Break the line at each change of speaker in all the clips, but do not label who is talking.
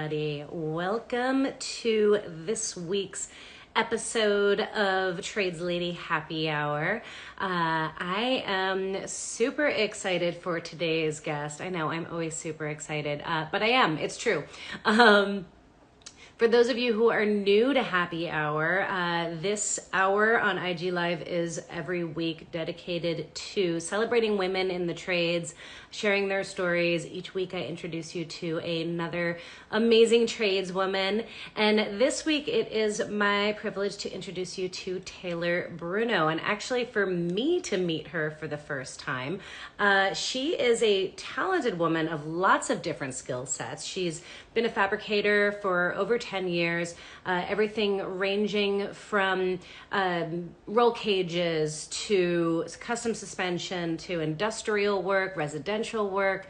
everybody. Welcome to this week's episode of Trades Lady Happy Hour. I am super excited for today's guest. I know I'm always super excited, but I am. It's true. For those of you who are new to Happy Hour, this hour on IG Live is every week dedicated to celebrating women in the trades, sharing their stories. Each week I introduce you to another amazing tradeswoman. And this week it is my privilege to introduce you to Taylor Bruno. And actually for me to meet her for the first time, she is a talented woman of lots of different skill sets. She's been a fabricator for over 10 years, everything ranging from roll cages to custom suspension to industrial work, residential work.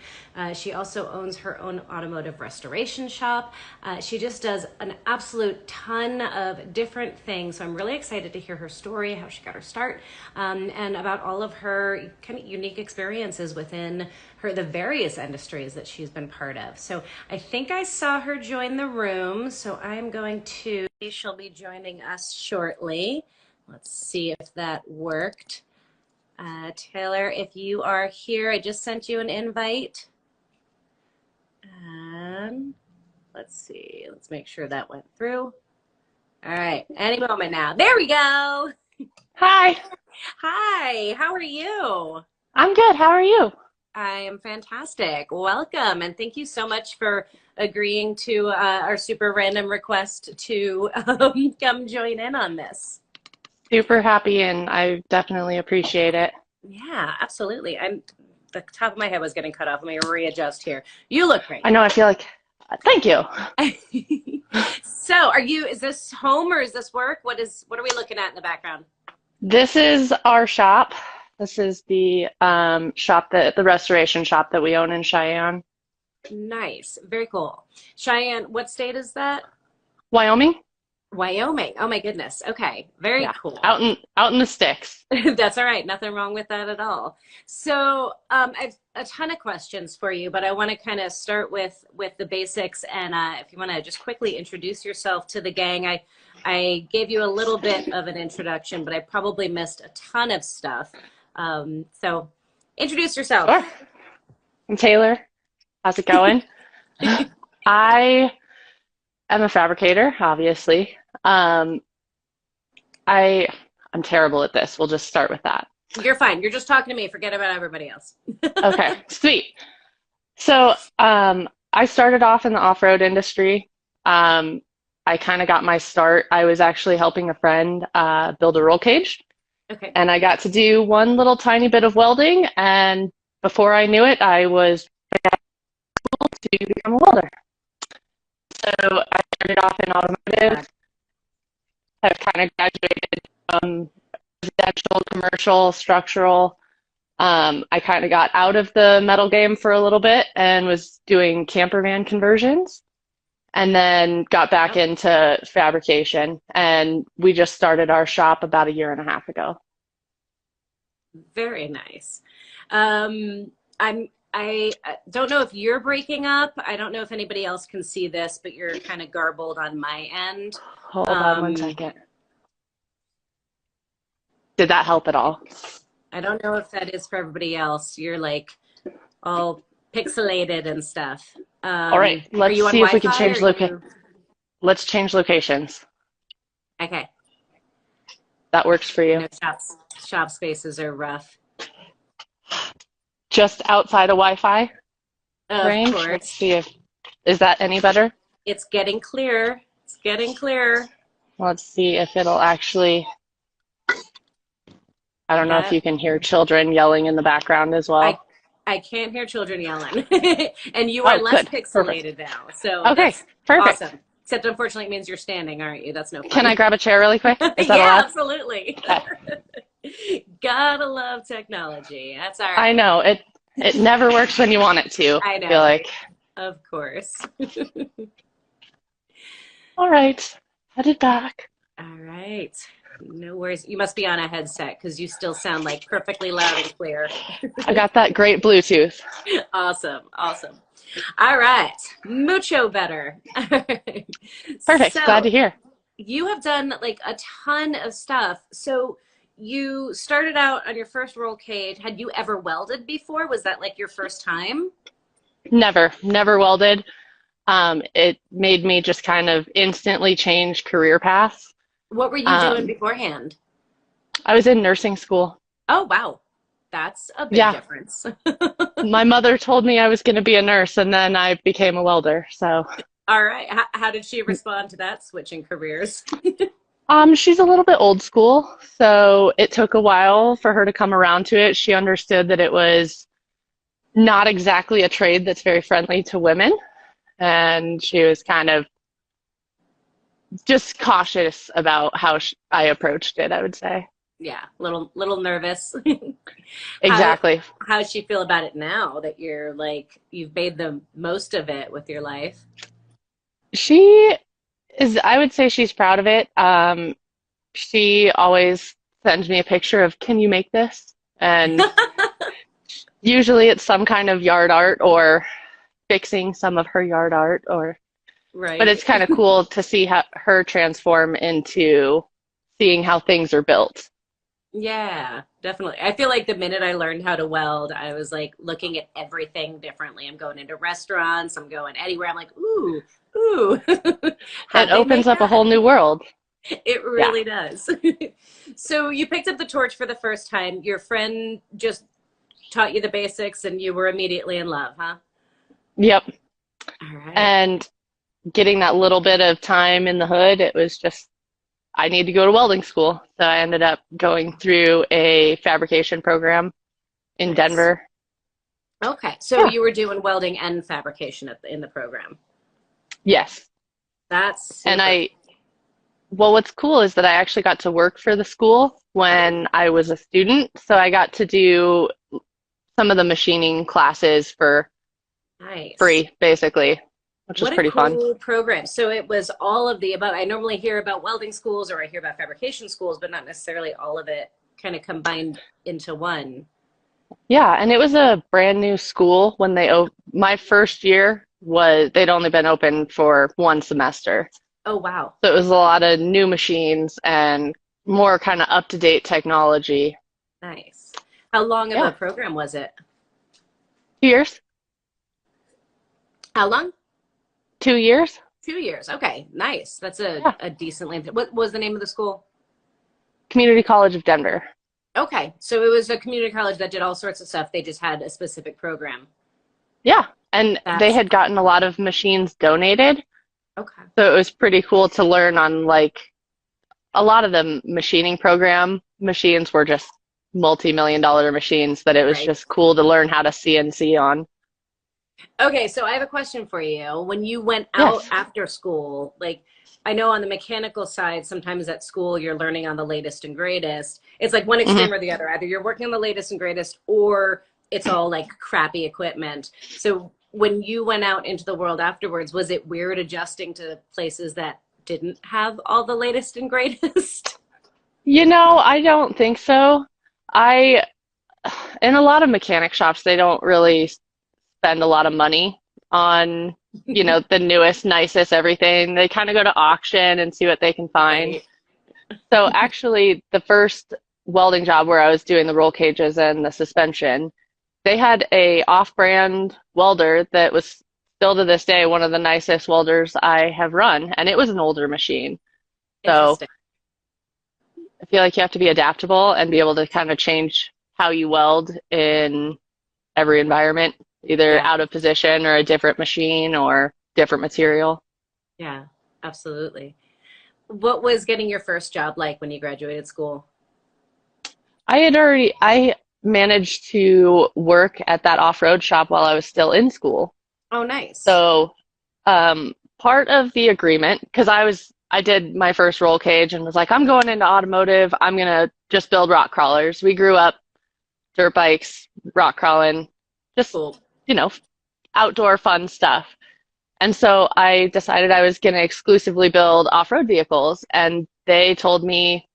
She also owns her own automotive restoration shop. She just does an absolute ton of different things. So I'm really excited to hear her story, how she got her start, and about all of her kind of unique experiences within the various industries that she's been part of. So I think I saw her join the room, so I'm going to, she'll be joining us shortly. Let's see if that worked. Taylor, if you are here, I just sent you an invite. Let's see, let's make sure that went through. All right, any moment now. There we go.
Hi.
Hi, how are you?
I'm good. How are you?
I am fantastic. Welcome, and thank you so much for agreeing to our super random request to come join in on this.
Super happy, and I definitely appreciate it.
Yeah, absolutely. The top of my head was getting cut off. Let me readjust here. You look great.
I know, I feel like, thank you.
So is this home or is this work? What are we looking at in the background?
This is our shop. This is the the restoration shop that we own in Cheyenne.
Nice. Very cool. Cheyenne, what state is that?
Wyoming.
Wyoming. Oh my goodness. Okay. Very cool.
Out in the sticks.
That's all right. Nothing wrong with that at all. So I've a ton of questions for you, but I want to kind of start with the basics. And if you want to just quickly introduce yourself to the gang. I gave you a little bit of an introduction, but I probably missed a ton of stuff. So introduce yourself.
Sure. I'm Taylor. How's it going? I am a fabricator, obviously. I'm terrible at this. We'll just start with that.
You're fine. You're just talking to me. Forget about everybody else.
Okay, sweet. So I started off in the off-road industry. I kind of got my start. I was actually helping a friend build a roll cage.
Okay.
And I got to do one little tiny bit of welding, and before I knew it, I was able to become a welder. So I started off in automotive. I've kind of graduated from residential, commercial, structural. I kind of got out of the metal game for a little bit and was doing camper van conversions, and then got back into fabrication. And we just started our shop about a year and a half ago.
Very nice. I don't know if you're breaking up. I don't know if anybody else can see this, but you're kind of garbled on my end.
Hold on one second. Did that help at all?
I don't know if that is for everybody else. You're like all pixelated and stuff.
All right, let's see if we can change Let's change locations.
Okay.
That works for you.
No, shop spaces are rough.
Just outside of Wi-Fi range.
Of course.
Let's see is that any better?
It's getting clear. It's getting clear.
Let's see if it'll actually. I don't know if you can hear children yelling in the background as well.
I can't hear children yelling. And you are less pixelated now. So
okay, perfect.
Awesome. Except unfortunately it means you're standing, aren't you? That's no fun.
Can I grab a chair really quick? Is that
yeah,
allowed?
Absolutely.
Okay.
Gotta love technology. That's all right.
I know. It never works when you want it to.
I know.
I feel like.
Of course.
All right. Headed back.
All right. No worries. You must be on a headset because you still sound like perfectly loud and clear.
I got that great Bluetooth.
Awesome. Awesome. All right. Mucho better.
Perfect. Glad
So
to hear.
you have done like a ton of stuff. So you started out on your first roll cage. Had you ever welded before? Was that like your first time?
Never welded. It made me just kind of instantly change career paths.
What were you doing
Um,
beforehand?
I was in nursing school.
Oh, wow. That's a big
Yeah,
difference.
my mother told me I was going to be a nurse, and then I became a welder. So,
All right. How did she respond to that switching careers?
she's a little bit old school, so it took a while for her to come around to it. She understood that it was not exactly a trade that's very friendly to women, and she was kind of just cautious about how I approached it, I would say.
Yeah, little nervous. How
Exactly.
how's she feel about it now that you're like you've made the most of it with your life?
She is, I would say she's proud of it. She always sends me a picture of, can you make this? And usually it's some kind of yard art or fixing some of her yard art or, but it's
Right.
kind of cool to see her transform into seeing how things are built.
Yeah, definitely. I feel like the minute I learned how to weld, I was like looking at everything differently. I'm going into restaurants, I'm going anywhere. I'm like, ooh,
It
how'd they
opens
make
up a
that?
whole new world.
It
Yeah.
really does. So you picked up the torch for the first time. Your friend just taught you the basics and you were immediately in love, huh?
Yep.
All right.
And getting that little bit of time in the hood, it was just, I need to go to welding school. So I ended up going through a fabrication program in
Nice.
Denver.
Okay. So
Yeah.
you were doing welding and fabrication in the program.
Yes.
That's
And
super.
well, what's cool is that I actually got to work for the school when I was a student. So I got to do some of the machining classes for
Nice.
free, basically, which was
What a
pretty fun.
cool program. So it was all of the above. I normally hear about welding schools or I hear about fabrication schools, but not necessarily all of it kind of combined into one.
Yeah, and it was a brand new school when my first year was they'd only been open for one semester.
Oh, wow.
So it was a lot of new machines and more kind of up-to-date technology.
Nice. How long of a
Yeah,
program was it?
2 years.
How long?
2 years.
2 years. Okay, nice. That's
Yeah.
a decent length. What was the name of the school?
Community College of Denver.
Okay, so it was a community college that did all sorts of stuff. They just had a specific program.
Yeah, and they
That's
had gotten a lot of machines donated,
okay.
so it was pretty cool to learn on like a lot of the machining program machines were just multi-million dollar machines that it was
Right.
just cool to learn how to CNC on.
Okay, so I have a question for you. When you went out
Yes.
after school, like I know on the mechanical side, sometimes at school you're learning on the latest and greatest. It's like one
Hmm.
extreme or the other. Either you're working on the latest and greatest or it's all like crappy equipment. So when you went out into the world afterwards, was it weird adjusting to places that didn't have all the latest and greatest?
I don't think so. I, in a lot of mechanic shops, they don't really spend a lot of money on, the newest, nicest everything. They kind of go to auction and see what they can find.
Right.
So actually, the first welding job where I was doing the roll cages and the suspension, they had a off-brand welder that was still to this day one of the nicest welders I have run, and it was an older machine. So
Interesting.
I feel like you have to be adaptable and be able to kind of change how you weld in every environment, either
Yeah.
out of position or a different machine or different material.
Yeah. Absolutely. What was getting your first job like when you graduated school?
I managed to work at that off-road shop while I was still in school.
Oh, nice.
So, part of the agreement, because I did my first roll cage and was like, I'm going into automotive. I'm gonna just build rock crawlers. We grew up dirt bikes, rock crawling, just,
Cool.
you know, outdoor fun stuff. And so I decided I was gonna exclusively build off-road vehicles, and they told me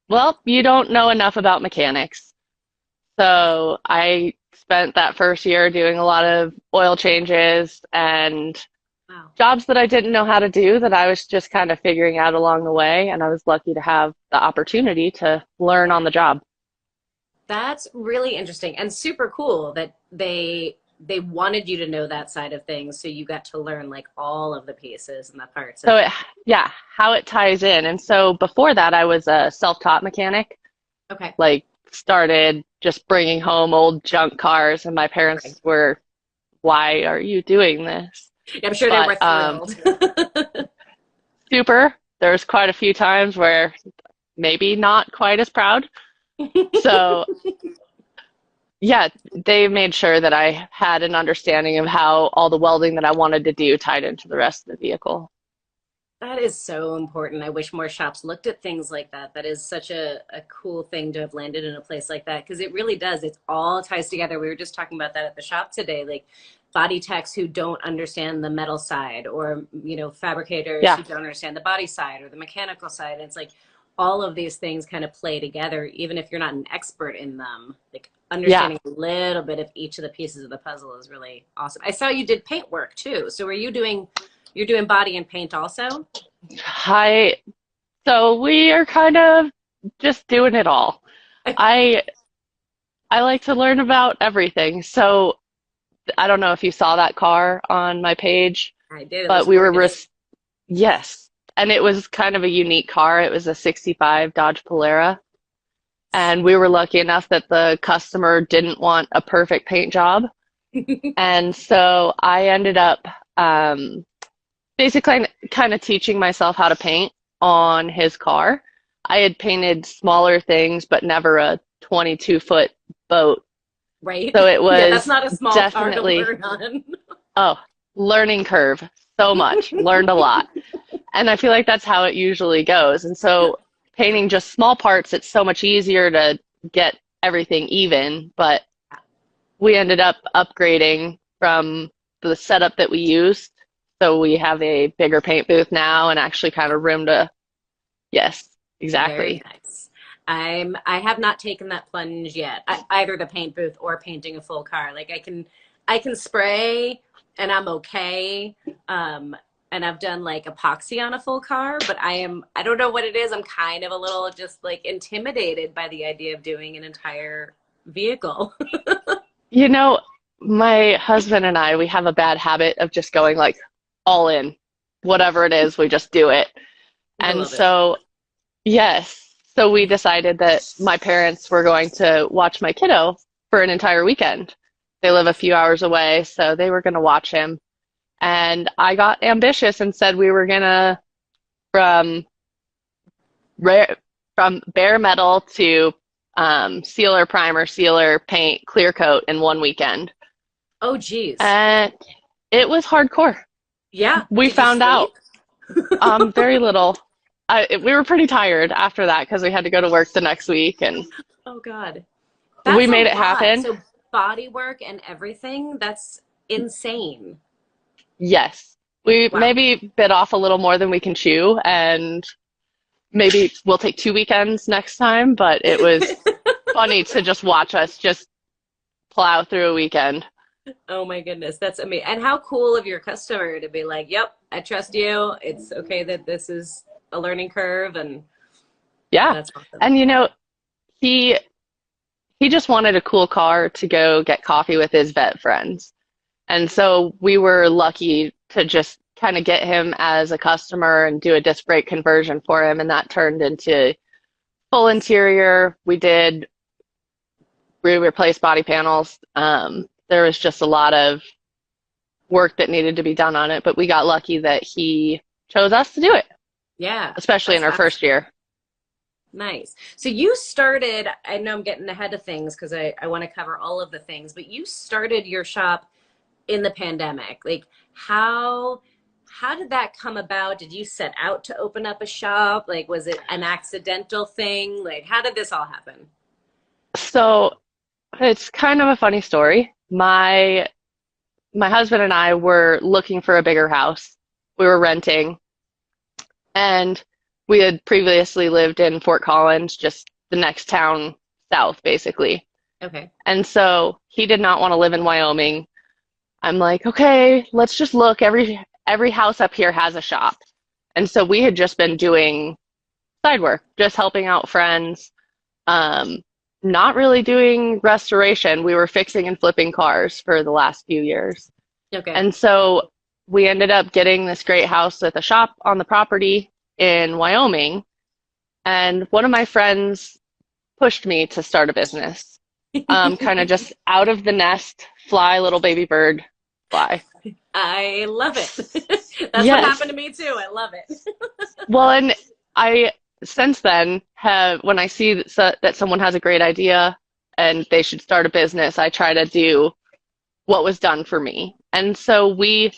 Well, you don't know enough about mechanics. So I spent that first year doing a lot of oil changes and
Wow.
jobs that I didn't know how to do that I was just kind of figuring out along the way. And I was lucky to have the opportunity to learn on the job.
That's really interesting and super cool that they wanted you to know that side of things, so you got to learn like all of the pieces and the parts
So
of.
yeah, how it ties in. And so before that, I was a self-taught mechanic,
Okay.
like started just bringing home old junk cars, and my
Right.
parents were, why are you doing this?
I'm sure they
But
were thrilled.
super, there's quite a few times where maybe not quite as proud. So yeah, they made sure that I had an understanding of how all the welding that I wanted to do tied into the rest of the vehicle.
That is so important. I wish more shops looked at things like that. That is such a cool thing to have landed in a place like that because it really does. It all ties together. We were just talking about that at the shop today. Like body techs who don't understand the metal side, or, fabricators
Yeah,
who don't understand the body side or the mechanical side. And it's like all of these things kind of play together, even if you're not an expert in them. Like
yeah.
understanding a little bit of each of the pieces of the puzzle is really awesome. I saw you did paint work too. So are you doing you're doing body and paint also?
I so we are kind of just doing it all. I I like to learn about everything. So I don't know if you saw that car on my page,
I did. It
but
looks
we were
gorgeous.
yes, and it was kind of a unique car. It was a 65 Dodge Polara, and we were lucky enough that the customer didn't want a perfect paint job. And so I ended up basically kind of teaching myself how to paint on his car. I had painted smaller things, but never a 22-foot boat.
Right?
So it
Yeah, that's
was
not a small car to
definitely,
learn on.
oh, learning curve. So much, learned a lot. And I feel like that's how it usually goes. And so painting just small parts, it's so much easier to get everything even. But we ended up upgrading from the setup that we used. So we have a bigger paint booth now and actually kind of room to, yes,
Very
exactly.
nice. I have not taken that plunge yet. Either the paint booth or painting a full car. Like I can spray and I'm okay. And I've done like epoxy on a full car, but I don't know what it is. I'm kind of a little just like intimidated by the idea of doing an entire vehicle.
You know, my husband and I, we have a bad habit of just going like all in. Whatever it is, we just do it.
I
And
love it.
so, yes, so we decided that my parents were going to watch my kiddo for an entire weekend. They live a few hours away, so they were going to watch him. And I got ambitious and said we were gonna from rare from bare metal to sealer, primer, sealer, paint, clear coat in one weekend.
Oh, geez.
And it was hardcore.
Yeah.
We
Did you
found
sleep?
out very little. We were pretty tired after that because we had to go to work the next week, and
Oh, God.
we
That's a
made it
lot.
happen.
So body work and everything, that's insane.
Yes, we
Wow.
maybe bit off a little more than we can chew, and maybe we'll take 2 weekends next time. But it was funny to just watch us just plow through a weekend.
Oh my goodness, that's amazing. And how cool of your customer to be like, "Yep, I trust you. It's okay that this is a learning curve," and
Yeah.
that's awesome.
And he he just wanted a cool car to go get coffee with his vet friends. And so we were lucky to just kind of get him as a customer and do a disc brake conversion for him, and that turned into full interior. We replaced body panels. There was just a lot of work that needed to be done on it, but we got lucky that he chose us to do it,
Yeah,
especially in
that's
our
awesome.
first year.
Nice. So you started, I know I'm getting ahead of things because I want to cover all of the things, but you started your shop in the pandemic. Like how did that come about? Did you set out to open up a shop? Like was it an accidental thing? Like how did this all happen?
So it's kind of a funny story. My husband and I were looking for a bigger house. We were renting, and we had previously lived in Fort Collins, just the next town south, basically.
Okay.
And so he did not want to live in Wyoming. I'm like, okay, let's just look. Every house up here has a shop. And so we had just been doing side work, just helping out friends, um, not really doing restoration. We were fixing and flipping cars for the last few years.
Okay.
And so we ended up getting this great house with a shop on the property in Wyoming. And one of my friends pushed me to start a business, kind of just out of the nest, fly, little baby bird, fly.
I love it. That's what
Yes.
happened to me too. I love it.
Well, and I since then have, when I see that someone has a great idea and they should start a business, I try to do what was done for me. And so we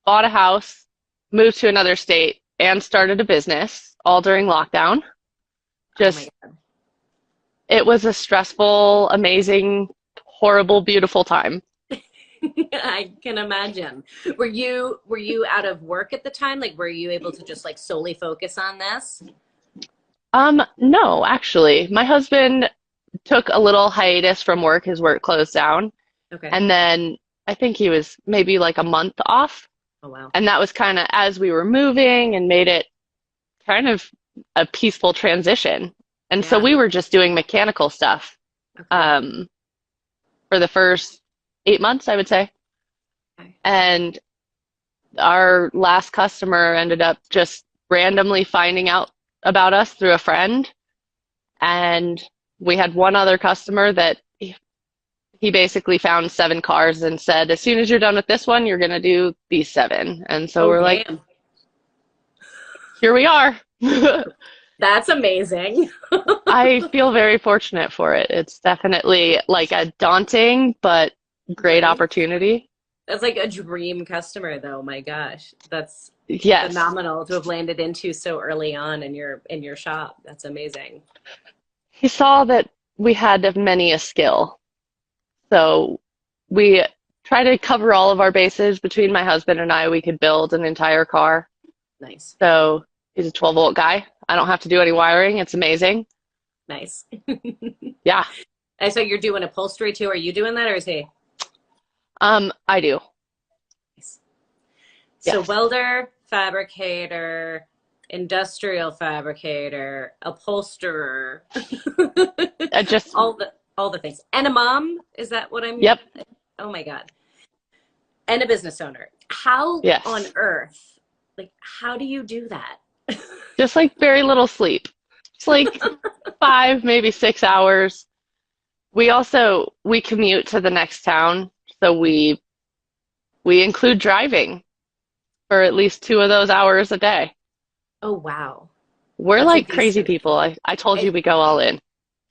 bought a house, moved to another state, and started a business all during lockdown.
Oh my
Just,
God.
it was a stressful, amazing, horrible, beautiful time.
I can imagine. Were you out of work at the time? Like, were you able to just like solely focus on this?
No, actually, my husband took a little hiatus from work. His work closed down.
Okay.
And then I think he was maybe like a month off.
Oh wow.
And that was kind of as we were moving and made it kind of a peaceful transition. And so
Yeah.
we were just doing mechanical stuff
Okay.
for the first 8 months, I would say.
Okay.
And our last customer ended up just randomly finding out about us through a friend. And we had one other customer that he basically found 7 cars and said, as soon as you're done with this one, you're going to do these 7. And so
Oh
we're like,
damn.
here we are.
That's amazing.
I feel very fortunate for it. It's definitely like a daunting but great
Right?
opportunity.
That's like a dream customer though. My gosh. That's
Yes.
phenomenal to have landed into so early on in your shop. That's amazing.
He saw that we had many a skill. So we try to cover all of our bases between my husband and I. We could build an entire car.
Nice.
So he's a 12-volt guy. I don't have to do any wiring. It's amazing.
Nice.
Yeah.
And so you're doing upholstery too. Are you doing that or is he?
I do.
Nice. So
Yes.
welder, fabricator, industrial fabricator, upholsterer,
Just,
all the things. And a mom, is that what I'm
yep.
Oh my God. And a business owner. How on
Yes.
earth, like how do you do that?
Just like very little sleep. It's like 5, maybe 6 hours. We commute to the next town, so we include driving for at least 2 of those hours a day.
Oh wow.
We're
That's a
like crazy
decent.
people. I told you
It,
we go all in.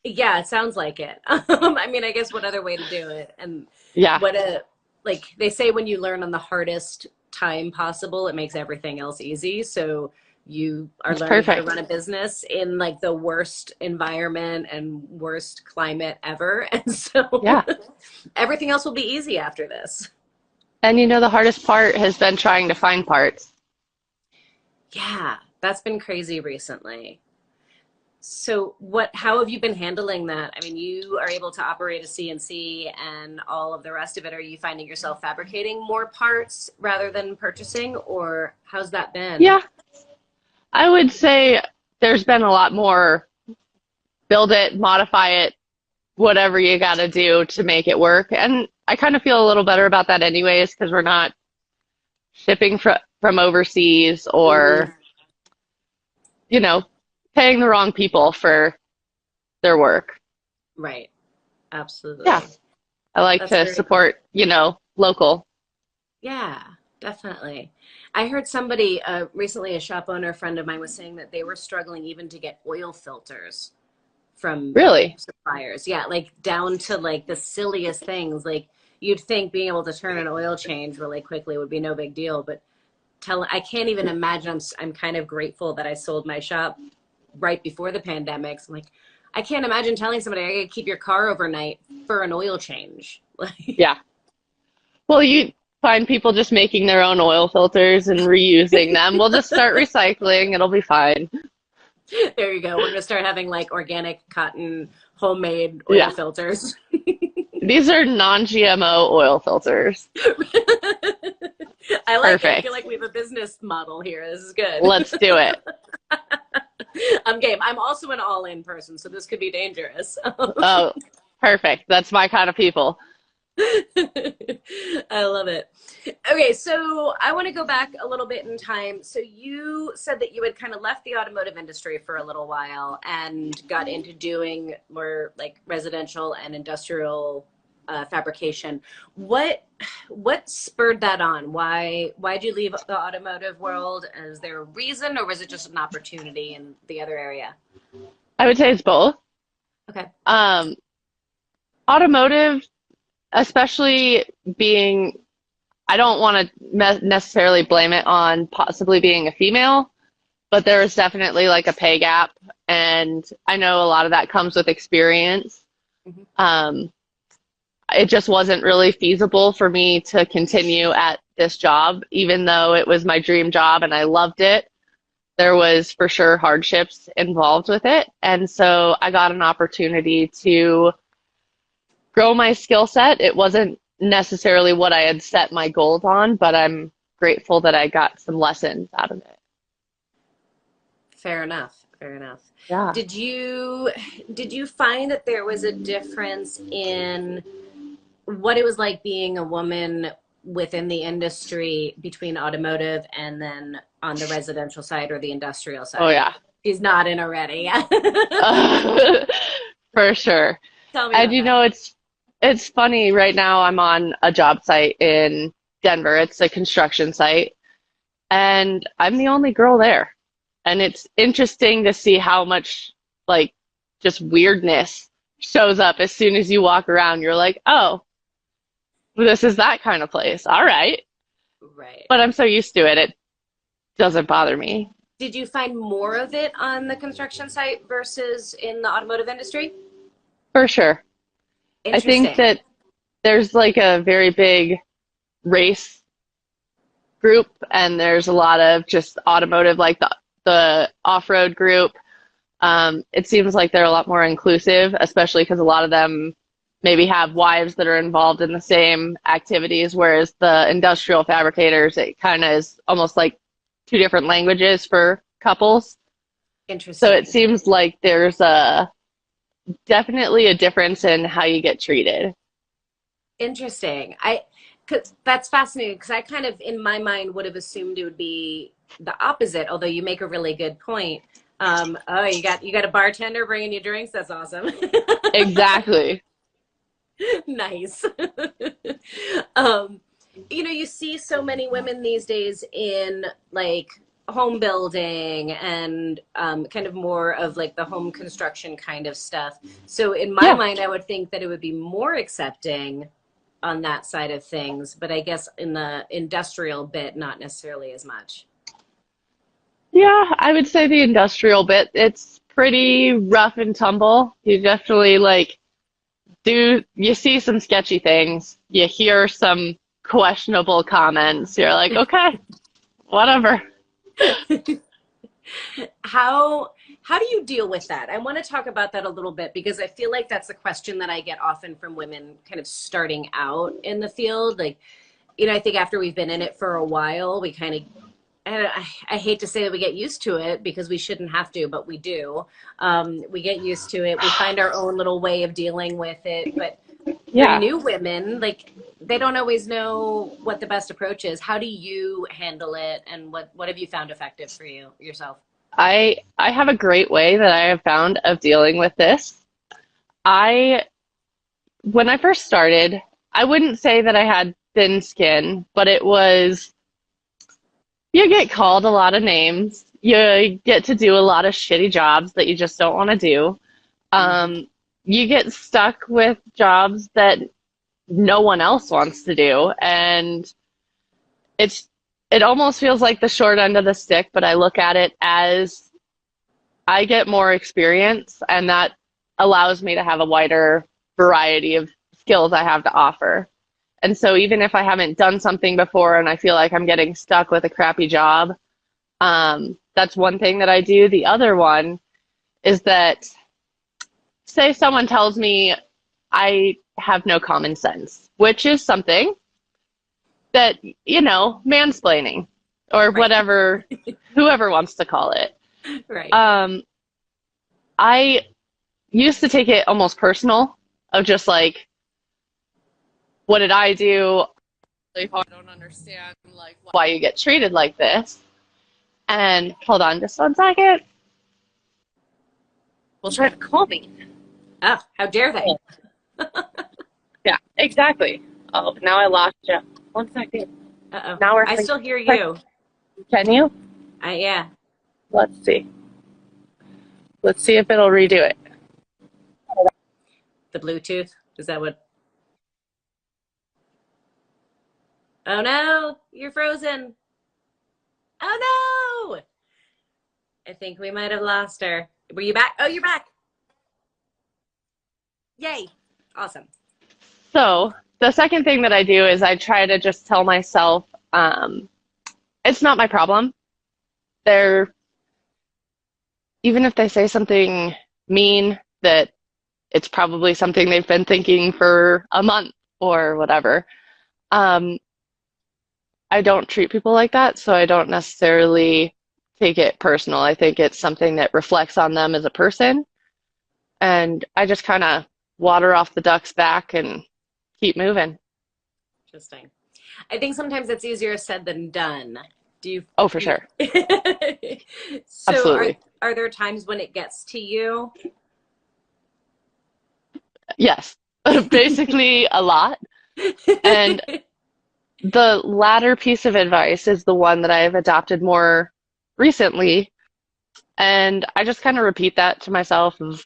yeah, it sounds like it. I mean, I guess what other way to do it? And
Yeah,
what a like they say when you learn on the hardest time possible, it makes everything else easy. So you are
it's
learning how to
perfect.
run a business in like the worst environment and worst climate ever. And so
Yeah.
everything else will be easy after this.
And the hardest part has been trying to find parts.
Yeah, that's been crazy recently. So how have you been handling that? I mean, you are able to operate a CNC and all of the rest of it. Are you finding yourself fabricating more parts rather than purchasing, or how's that been?
Yeah, I would say there's been a lot more build it, modify it, whatever you got to do to make it work. And I kind of feel a little better about that anyways, because we're not shipping from overseas
Hmm.
or, you know, paying the wrong people for their work.
Right.
Yeah,
Absolutely.
I like
That's
to
very cool.
support, local.
Yeah, definitely. I heard somebody recently, a shop owner friend of mine was saying that they were struggling even to get oil filters from
Really?
suppliers. Yeah, like down to like the silliest things. Like you'd think being able to turn an oil change really quickly would be no big deal, but I can't even imagine. I'm kind of grateful that I sold my shop right before the pandemic. So I'm like, I can't imagine telling somebody I gotta keep your car overnight for an oil change. Like,
Yeah. Well, you find people just making their own oil filters and reusing them. We'll just start recycling. It'll be fine.
There you go. We're gonna start having like organic cotton homemade oil
Yeah.
filters.
These are non-GMO oil filters.
I like it. I feel
Perfect.
like we have a business model here. This is good.
Let's do it.
I'm game. I'm also an all-in person, so this could be dangerous.
Oh, perfect. That's my kind of people.
I love it. Okay, so I want to go back a little bit in time. So you said that you had kind of left the automotive industry for a little while and got into doing more like residential and industrial fabrication. What what spurred that on? Why'd you leave the automotive world? Is there a reason, or was it just an opportunity in the other area?
I would say it's both.
Okay.
Um, Automotive, especially being, I don't want to necessarily blame it on possibly being a female, but there is definitely like a pay gap. And I know a lot of that comes with experience.
Mhm.
Um, it just wasn't really feasible for me to continue at this job, even though it was my dream job and I loved it. There was for sure hardships involved with it. And so I got an opportunity to grow my skill set. It wasn't necessarily what I had set my goals on, but I'm grateful that I got some lessons out of it.
Fair enough. Fair enough.
Yeah.
Did you find that there was a difference in what it was like being a woman within the industry between automotive and then on the residential side or the industrial
Oh,
side?
yeah.
She's nodding already.
For sure.
Tell me
And
about
you
that.
know, it's funny right now I'm on a job site in Denver. It's a construction site, and I'm the only girl there. And it's interesting to see how much like just weirdness shows up as soon as you walk around. You're like, "Oh, this is that kind of place. All right."
Right.
But I'm so used to it, it doesn't bother me.
Did you find more of it on the construction site versus in the automotive industry?
For sure. I think
Interesting.
that there's like a very big race group, and there's a lot of just automotive, like the off-road group. It seems like they're a lot more inclusive, especially because a lot of them maybe have wives that are involved in the same activities, whereas the industrial fabricators, it kind of is almost like two different languages for couples. So it
Interesting.
seems like there's a definitely a difference in how you get treated.
Interesting. Cause that's fascinating because I kind of, in my mind, would have assumed it would be the opposite. Although you make a really good point. Oh, you got a bartender bringing you drinks. That's awesome.
Exactly.
Nice. um, you see so many women these days in like home building and kind of more of like the home construction kind of stuff. So in my
Yeah.
mind, I would think that it would be more accepting on that side of things, but I guess in the industrial bit, not necessarily as much.
Yeah, I would say the industrial bit, it's pretty rough and tumble. You definitely like you see some sketchy things, you hear some questionable comments. You're like, okay, whatever.
how how do you deal with that? I want to talk about that a little bit because I feel like that's a question that I get often from women kind of starting out in the field. Like, I think after we've been in it for a while, we kind of I hate to say that we get used to it because we shouldn't have to, but we do. We get used to it. We find our own little way of dealing with it. But for
Yeah.
new women, like they don't always know what the best approach is. How do you handle it, and what have you found effective for you yourself?
I have a great way that I have found of dealing with this. I When I first started, I wouldn't say that I had thin skin, but it was you get called a lot of names. You get to do a lot of shitty jobs that you just don't want to do.
Hmm.
Um, you get stuck with jobs that no one else wants to do, and it's it almost feels like the short end of the stick, but I look at it as I get more experience, and that allows me to have a wider variety of skills I have to offer. And so even if I haven't done something before and I feel like I'm getting stuck with a crappy job, that's one thing that I do. The other one is that, say someone tells me I have no common sense, which is something that, mansplaining or
Right.
whatever, whoever wants to call it.
Right.
Um, I used to take it almost personal of just like, what did I do? Like, I don't understand like why you get treated like this. And hold on just 1 second. We'll try to call me.
Oh, how dare they?
Yeah, exactly. Oh, now I lost you. 1 second.
Uh-oh.
Now we're
I
having.
still hear you.
Can you?
Yeah.
Let's see. Let's see if it'll redo it.
The Bluetooth. Is that what? Oh no, you're frozen. Oh no. I think we might have lost her. Were you back? Oh, you're back. Yay. Awesome.
So the second thing that I do is I try to just tell myself, um, it's not my problem. They're, even if they say something mean, that it's probably something they've been thinking for a month or whatever. Um, I don't treat people like that, so I don't necessarily take it personal. I think it's something that reflects on them as a person, and I just kind of water off the duck's back and keep moving.
Interesting. I think sometimes it's easier said than done. Do you?
Oh, for sure.
So
Absolutely.
are there times when it gets to you?
Yes. Basically, a lot. And the latter piece of advice is the one that I've adopted more recently. And I just kind of repeat that to myself of,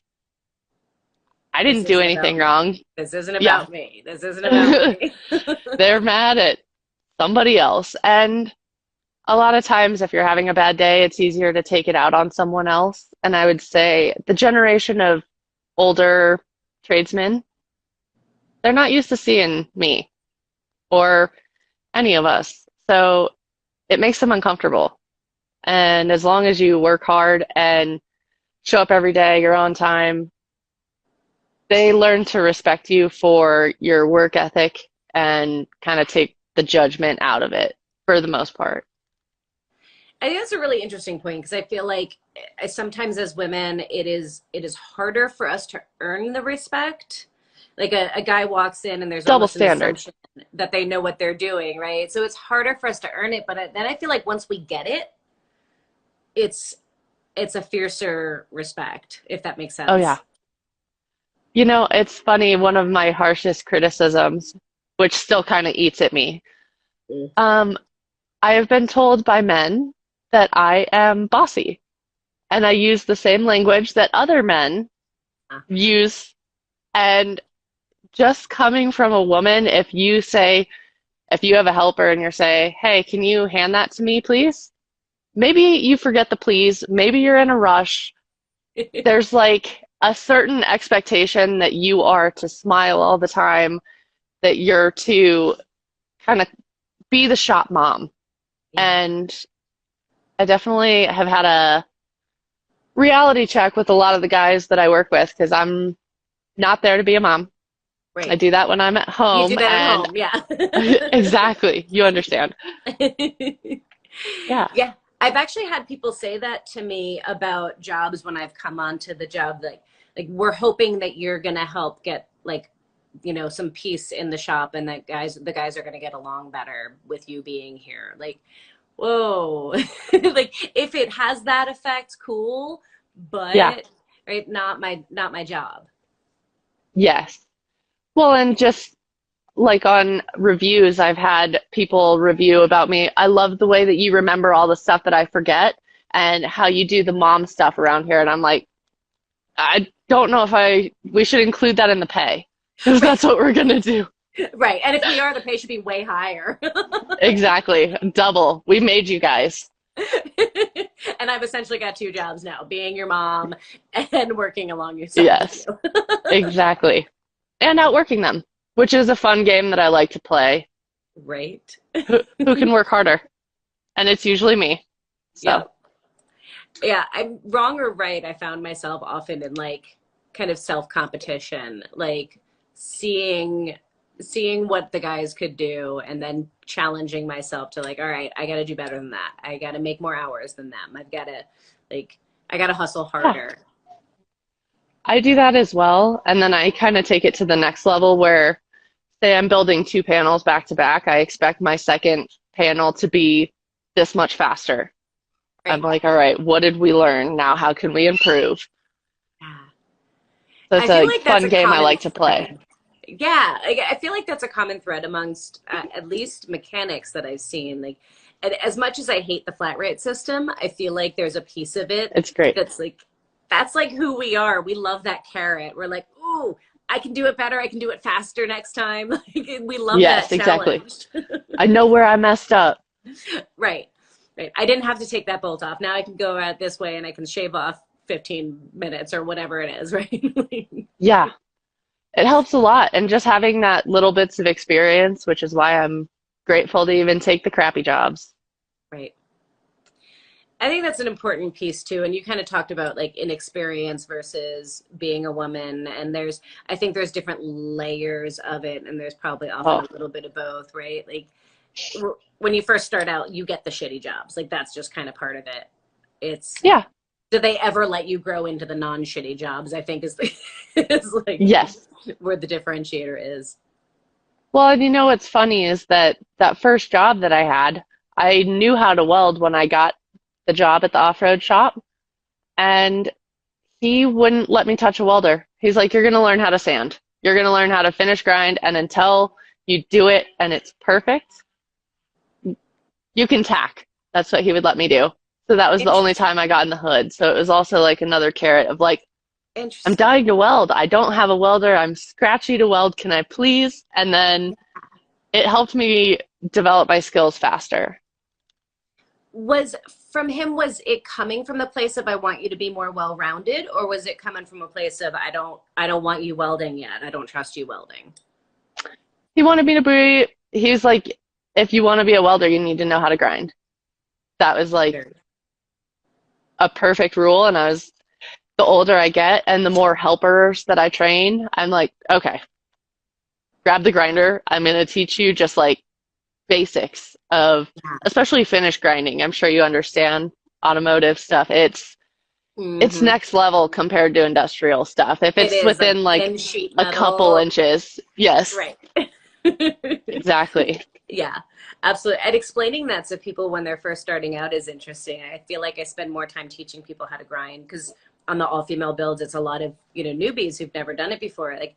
I
This
didn't do
isn't about
anything
me.
wrong.
This isn't
Yeah.
about me. This isn't about me.
They're mad at somebody else. And a lot of times, if you're having a bad day, it's easier to take it out on someone else. And I would say the generation of older tradesmen, they're not used to seeing me or any of us. So it makes them uncomfortable. And as long as you work hard and show up every day, you're on time, they learn to respect you for your work ethic and kind of take the judgment out of it for the most part.
I think that's a really interesting point because I feel like sometimes as women, it is harder for us to earn the respect. Like a guy walks in and there's
Double
almost an
standard.
assumption that they know what they're doing, right? So it's harder for us to earn it. But then I feel like once we get it, it's it's a fiercer respect, if that makes
Oh, yeah.
sense.
It's funny, one of my harshest criticisms, which still kind of eats at me,
Mm.
um, I have been told by men that I am bossy, and I use the same language that other men
Ah.
use. And just coming from a woman, if you have a helper and you're say, hey, can you hand that to me, please? Maybe you forget the please. Maybe you're in a rush. There's like a certain expectation that you are to smile all the time, that you're to kind of be the shop mom.
Yeah,
And I definitely have had a reality check with a lot of the guys that I work with because I'm not there to be a mom. I
right.
do that when I'm at
You do
home,
that at
and
home, yeah.
exactly, you understand. Yeah.
Yeah, I've actually had people say that to me about jobs when I've come onto the job, like we're hoping that you're gonna help get like some peace in the shop and that the guys are gonna get along better with you being here. Like, whoa. Like if it has that effect, cool,
Yeah.
but right, not my job.
Yes. Well, and just like on reviews, I've had people review about me. I love the way that you remember all the stuff that I forget and how you do the mom stuff around here. And I'm like, I don't know if we should include that in the pay because
Right.
that's what we're gonna do.
Right. And if we are, the pay should be way higher.
Exactly. Double. We made you guys.
And I've essentially got two jobs now, being your mom and working alongside of
Yes,
you.
exactly. And outworking them, which is a fun game that I like to play.
Right.
Who can work harder? And it's usually me.
Yeah.
So,
Yeah, I'm wrong or right. I found myself often in like kind of self competition, like seeing seeing what the guys could do and then challenging myself to like, all right, I got to do better than that. I got to make more hours than them. I've got to like I got to hustle
Yeah,
harder.
I do that as well. And then I kind of take it to the next level where, say, I'm building two panels back to back. I expect my second panel to be this much faster. I'm
Right.
like, all right, what did we learn? Now, how can we improve?
Yeah.
So it's
I feel
a
like that's
fun
a
game I
common
like to play.
thread. Yeah, I feel like that's a common thread amongst at least mechanics that I've seen. Like, as much as I hate the flat rate system, I feel like there's a piece of it
It's great.
that's like who we are. We love that carrot. We're like, ooh, I can do it better. I can do it faster next time. Like, we love that
Yes, exactly.
challenge.
I know where I messed up.
Right, right. I didn't have to take that bolt off. Now I can go out this way and I can shave off 15 minutes or whatever it is, right?
Yeah, it helps a lot. And just having that little bits of experience, which is why I'm grateful to even take the crappy jobs.
Right. I think that's an important piece too. And you kind of talked about like inexperience versus being a woman. And I think there's different layers of it. And there's probably often
Oh,
a little bit of both, right? Like when you first start out, you get the shitty jobs. Like that's just kind of part of it. It's,
yeah,
do they ever let you grow into the non-shitty jobs? I think is, is like
yes.
where the differentiator is.
Well, and you know what's funny is that that first job that I had, I knew how to weld when I got the job at the off-road shop, and he wouldn't let me touch a welder. He's like, you're going to learn how to sand. You're going to learn how to finish grind, and until you do it and it's perfect, you can tack. That's what he would let me do. So that was the only
Interesting.
time I got in the hood. So it was also like another carrot of like, I'm
Interesting.
dying to weld. I don't have a welder. I'm scratchy to weld. Can I please? And then it helped me develop my skills faster.
Was from him, was it coming from the place of I want you to be more well-rounded, or was it coming from a place of I don't want you welding yet. I don't trust you welding.
He wanted me to be, he was like, if you want to be a welder, you need to know how to grind. That was like
Very
a perfect rule. And I was, the older I get and the more helpers that I train, I'm like, okay, grab the grinder. I'm going to teach you just like basics of,
yeah.
especially finish grinding. I'm sure you understand automotive stuff. It's
Hmm.
next level compared to industrial stuff. If
It
it's
is like
within like
thin sheet
a couple
metal.
inches, yes,
Right.
exactly.
Yeah, absolutely. And explaining that to people when they're first starting out is interesting. I feel like I spend more time teaching people how to grind because on the all female builds, it's a lot of, newbies who've never done it before. Like,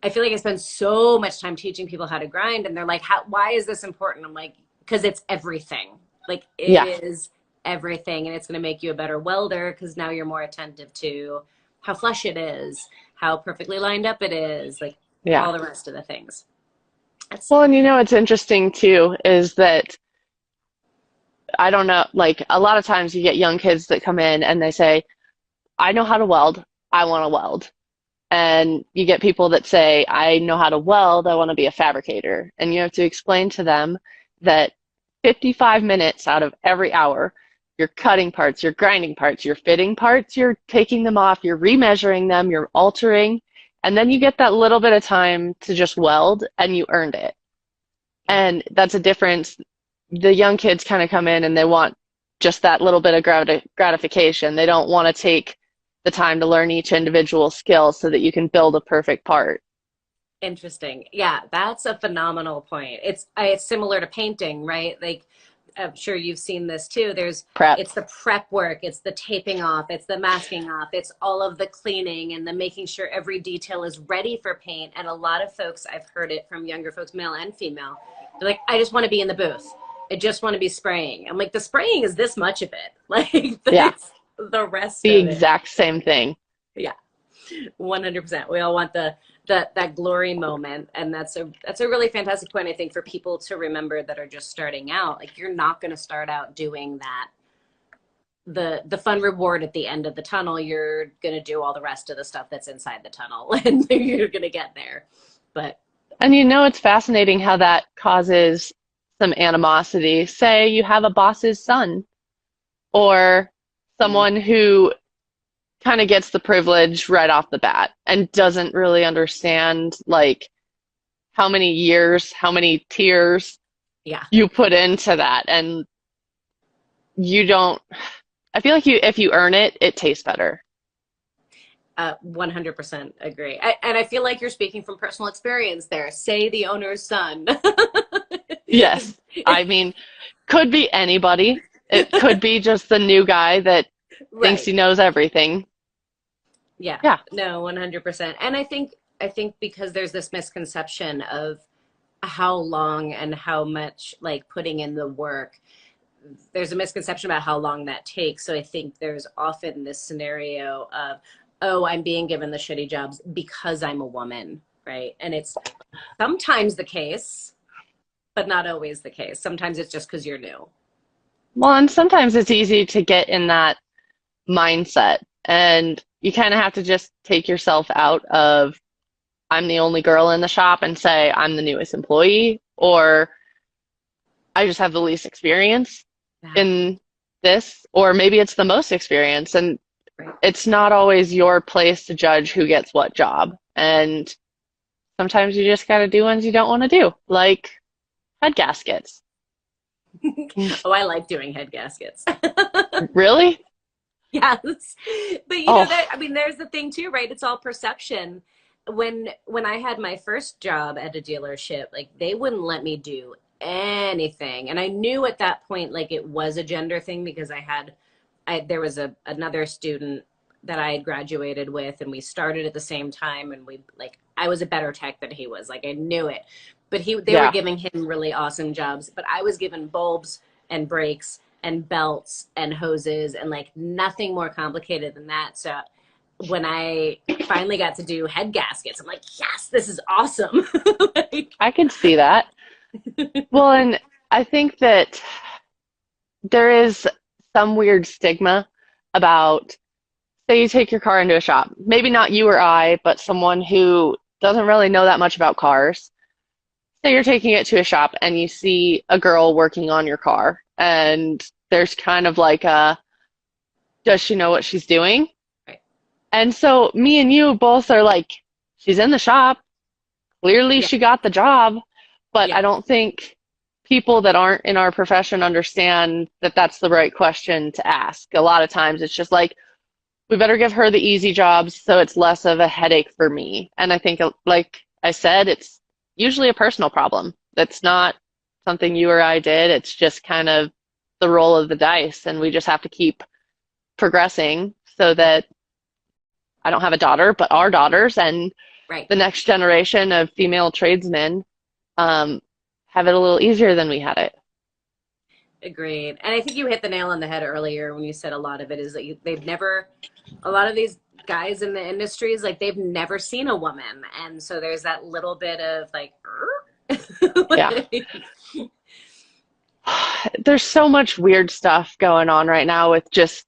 I feel like I spend so much time teaching people how to grind, and they're like, why is this important? I'm like, because it's everything. Like, it
Yeah,
is everything. And it's going to make you a better welder because now you're more attentive to how flush it is, how perfectly lined up it is, like
yeah.
all the rest of the things. That's
Well, and you know what's interesting too is that I don't know, like a lot of times you get young kids that come in and they say, I know how to weld, I want to weld. And you get people that say, I know how to weld, I want to be a fabricator. And you have to explain to them that 55 minutes out of every hour, you're cutting parts, you're grinding parts, you're fitting parts, you're taking them off, you're remeasuring them, you're altering, and then you get that little bit of time to just weld and you earned it.
yeah.
And that's a difference. The young kids kind of come in and they want just that little bit of gratification. They don't want to take the time to learn each individual skill so that you can build a perfect part.
Interesting. Yeah, that's a phenomenal point. It's similar to painting, right? Like I'm sure you've seen this too.
Prep.
It's the prep work, it's the taping off, it's the masking off, it's all of the cleaning and the making sure every detail is ready for paint. And a lot of folks, I've heard it from younger folks, male and female, they're like, I just want to be in the booth. I just want to be spraying. I'm like, the spraying is this much of it. Like
Yeah,
the rest
the
of it.
exact same thing.
Yeah. 100%. We all want that glory moment, and that's a really fantastic point, I think, for people to remember that are just starting out. Like, you're not going to start out doing that, the fun reward at the end of the tunnel. You're going to do all the rest of the stuff that's inside the tunnel, and you're going to get there. But
And you know, it's fascinating how that causes some animosity. Say you have a boss's son or
Mm.
someone who kind of gets the privilege right off the bat and doesn't really understand like how many years, how many tears
Yeah.
you put into that. And you don't, I feel like if you earn it, it tastes better.
100% agree. And I feel like you're speaking from personal experience there. Say the owner's son.
Yes. I mean, could be anybody. It could be just the new guy that thinks
Right.
he knows everything.
Yeah.
Yeah.
No, 100%. And I think because there's this misconception of how long and how much like putting in the work, there's a misconception about how long that takes. So I think there's often this scenario of, oh, I'm being given the shitty jobs because I'm a woman, right? And it's sometimes the case, but not always the case. Sometimes it's just because you're new.
Well, and sometimes it's easy to get in that mindset, and you kind of have to just take yourself out of I'm the only girl in the shop and say I'm the newest employee, or I just have the least experience
Yeah.
in this, or maybe it's the most experience. And
Right.
it's not always your place to judge who gets what job. And sometimes you just got to do ones you don't want to do, like head gaskets.
Oh, I like doing head gaskets.
Really?
Yes. But you know
Oh,
that, I mean, there's the thing too, right? It's all perception. When I had my first job at a dealership, like they wouldn't let me do anything. And I knew at that point like it was a gender thing because I there was another student that I had graduated with and we started at the same time and we like I was a better tech than he was. Like I knew it. But they were
yeah.
giving him really awesome jobs, but I was given bulbs and brakes and belts and hoses and like nothing more complicated than that. So when I finally got to do head gaskets, I'm like, yes, this is awesome. Like,
I can see that. Well, and I think that there is some weird stigma about, say, you take your car into a shop. Maybe not you or I, but someone who doesn't really know that much about cars. Say you're taking it to a shop and you see a girl working on your car, and there's kind of like a, does she know what she's doing?
right.
And so me and you both are like, she's in the shop. Clearly
Yeah,
she got the job, but
yeah,
I don't think people that aren't in our profession understand that that's the right question to ask. A lot of times it's just like, we better give her the easy jobs so it's less of a headache for me. And I think, like I said, it's usually a personal problem. That's not something you or I did. It's just kind of the roll of the dice. And we just have to keep progressing so that I don't have a daughter, but our daughters and
right.
the next generation of female tradesmen um, have it a little easier than we had it.
Agreed. And I think you hit the nail on the head earlier when you said a lot of it is that they've never, a lot of these guys in the industries, like they've never seen a woman. And so there's that little bit of like,
Yeah.
like,
There's so much weird stuff going on right now with just,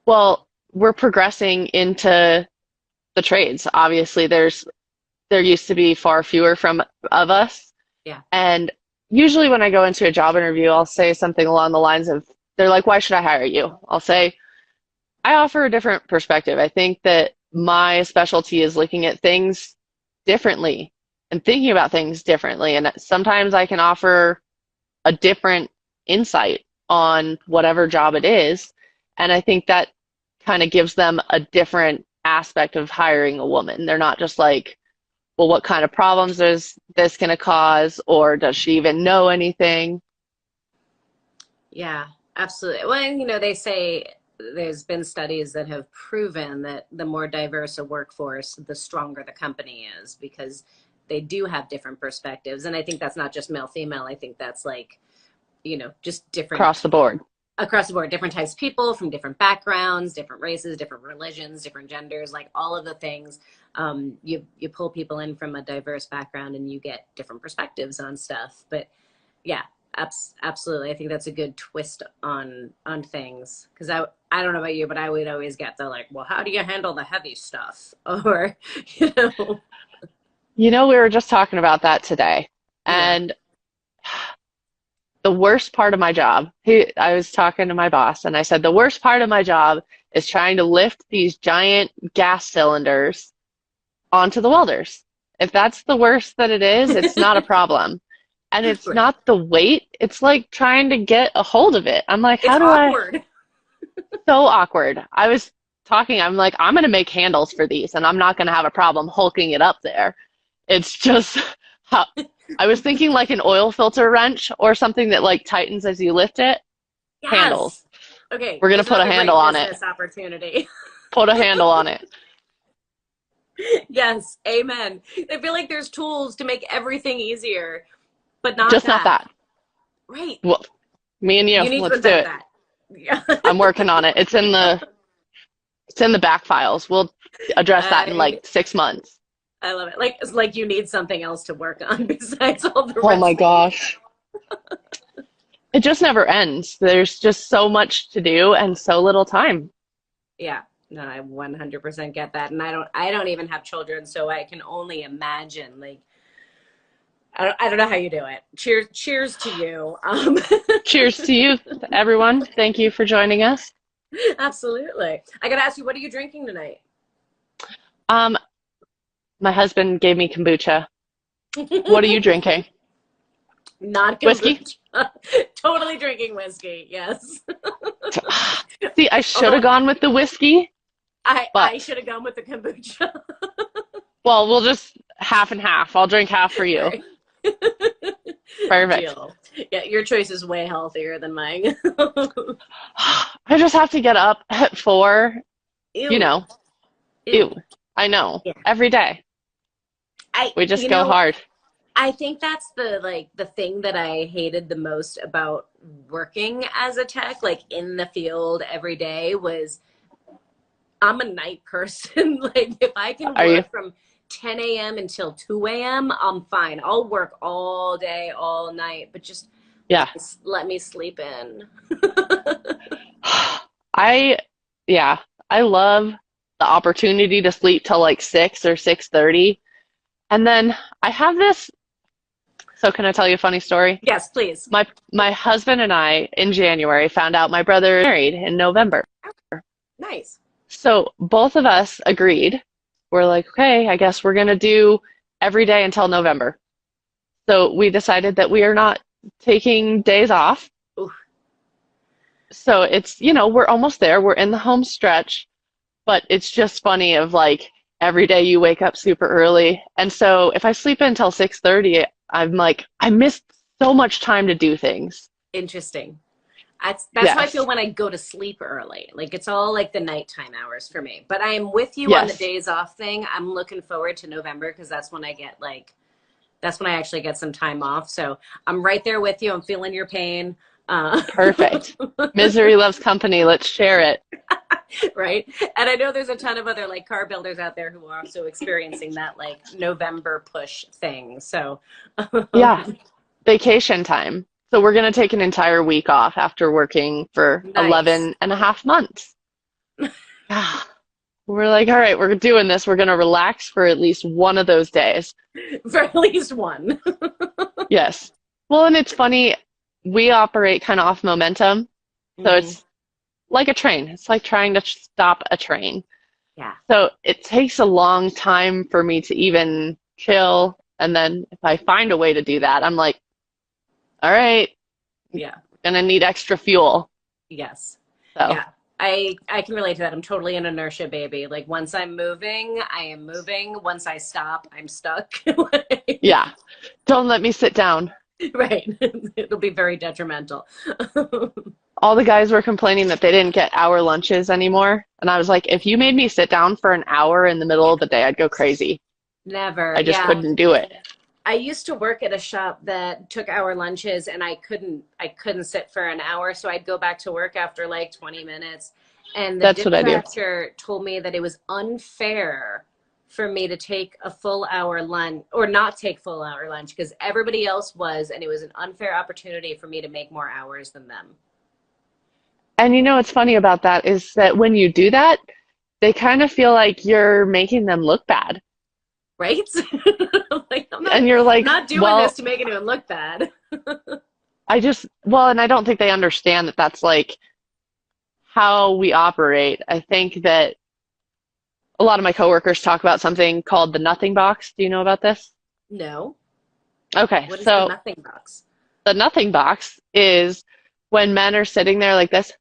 well, we're progressing into the trades. Obviously, there used to be far fewer from of us.
yeah,
And usually when I go into a job interview, I'll say something along the lines of, they're like, why should I hire you? I'll say, I offer a different perspective. I think that my specialty is looking at things differently and thinking about things differently. And sometimes I can offer a different insight on whatever job it is. And I think that kind of gives them a different aspect of hiring a woman. They're not just like, well, what kind of problems is this going to cause? Or does she even know anything?
yeah, absolutely. Well, and, you know, they say there's been studies that have proven that the more diverse a workforce, the stronger the company is because they do have different perspectives. And I think that's not just male, female. I think that's like, you know, just different
Across the board.
across the board, different types of people from different backgrounds, different races, different religions, different genders, like all of the things. You pull people in from a diverse background and you get different perspectives on stuff. But yeah, absolutely, I think that's a good twist on things. Because I don't know about you, but I would always get the like, well, how do you handle the heavy stuff? Or you know,
You know, we were just talking about that today.
yeah,
And the worst part of my job, I was talking to my boss and I said, the worst part of my job is trying to lift these giant gas cylinders onto the welders. If that's the worst that it is, it's not a problem. And it's
Right.
not the weight, it's like trying to get a hold of it. I'm like,
It's
how do I?
awkward.
So awkward. I was talking, I'm like, I'm going to make handles for these and I'm not going to have a problem hulking it up there. It's just how I was thinking like an oil filter wrench or something that like tightens as you lift it. Handles.
Yes. Okay,
We're going to
there's
put a
another
handle
great
on it.
business opportunity.
Put a handle on it.
Yes, amen. I feel like there's tools to make everything easier, but not
Just not
that.
that.
Right.
Well, me and you,
You need to
let's do
invent
it.
that. Yeah.
I'm working on it. It's in the back files. We'll address that in
I
like 6 months.
I love it. Like it's like you need something else to work on besides all the
Oh my
rest of it.
gosh. It just never ends. There's just so much to do and so little time.
Yeah. No, I 100% get that. And I don't even have children, so I can only imagine like I don't know how you do it. Cheers to you.
Cheers to you, everyone. Thank you for joining us.
Absolutely. I got to ask you, what are you drinking tonight?
Um, my husband gave me kombucha. What are you drinking?
Not
Whiskey?
kombucha. Totally drinking whiskey. Yes.
See, I should
Although
have gone with the whiskey,
I
but
should have gone with the kombucha.
well, we'll just half and half. I'll drink half for you.
Right.
Perfect.
Deal. Yeah, your choice is way healthier than mine.
I just have to get up at 4, you
Ew.
know.
Ew.
Ew. I know.
Yeah.
Every day.
I
We just
you
go
know,
hard.
I think that's the thing that I hated the most about working as a tech, like in the field every day, was I'm a night person. Like if I can
Are you?
work from 10 a.m. until 2 a.m., I'm fine. I'll work all day, all night, but just
Yeah.
let me sleep in.
I, yeah, I love the opportunity to sleep till like 6 or 6:30. And then I have this, so can I tell you a funny story?
Yes, please.
My husband and I in January found out my brother is married in November.
Nice.
So both of us agreed. We're like, okay, I guess we're gonna do every day until November. So we decided that we are not taking days off.
Ooh,
So it's we're almost there. We're in the home stretch, but it's just funny of like every day you wake up super early. And so if I sleep until 6:30, I'm like, I missed so much time to do things.
interesting. That's how I feel
Yes.
when I go to sleep early. Like it's all like the nighttime hours for me. But I am with you on the
Yes.
days off thing. I'm looking forward to November because that's when I actually get some time off. So I'm right there with you. I'm feeling your pain.
Perfect. Misery loves company. Let's share it.
Right. And I know there's a ton of other like car builders out there who are also experiencing that like November push thing. So
Yeah. Vacation time. So we're going to take an entire week off after working for
nice.
11 and a half months. Yeah. We're like, all right, we're doing this. We're going to relax for at least one of those days.
For at least one.
Yes. Well, and it's funny, we operate kind of off momentum. So
Mhm.
it's like a train. It's like trying to stop a train.
Yeah.
So it takes a long time for me to even chill. And then if I find a way to do that, I'm like, all right,
Yeah.
gonna need extra fuel.
Yes.
So
Yeah. I can relate to that. I'm totally an inertia baby. Like once I'm moving, I am moving. Once I stop, I'm stuck. Like,
yeah, don't let me sit down.
right. It'll be very detrimental.
All the guys were complaining that they didn't get hour lunches anymore. And I was like, if you made me sit down for an hour in the middle of the day, I'd go crazy.
Never.
I just
Yeah.
couldn't do it.
I used to work at a shop that took hour lunches and I couldn't sit for an hour, so I'd go back to work after like 20 minutes. And the
That's what I do.
dispatcher told me that it was unfair for me to take a full hour lunch or not take full hour lunch because everybody else was, and it was an unfair opportunity for me to make more hours than them.
And what's funny about that is that when you do that, they kind of feel like you're making them look bad.
Right? Like I'm
And you're like,
not doing this
well,
to make anyone look bad.
well, and I don't think they understand that that's like how we operate. I think that a lot of my coworkers talk about something called the nothing box. Do you know about this?
No.
Okay,
What is the
so
nothing box?
the nothing box is when men are sitting there like this,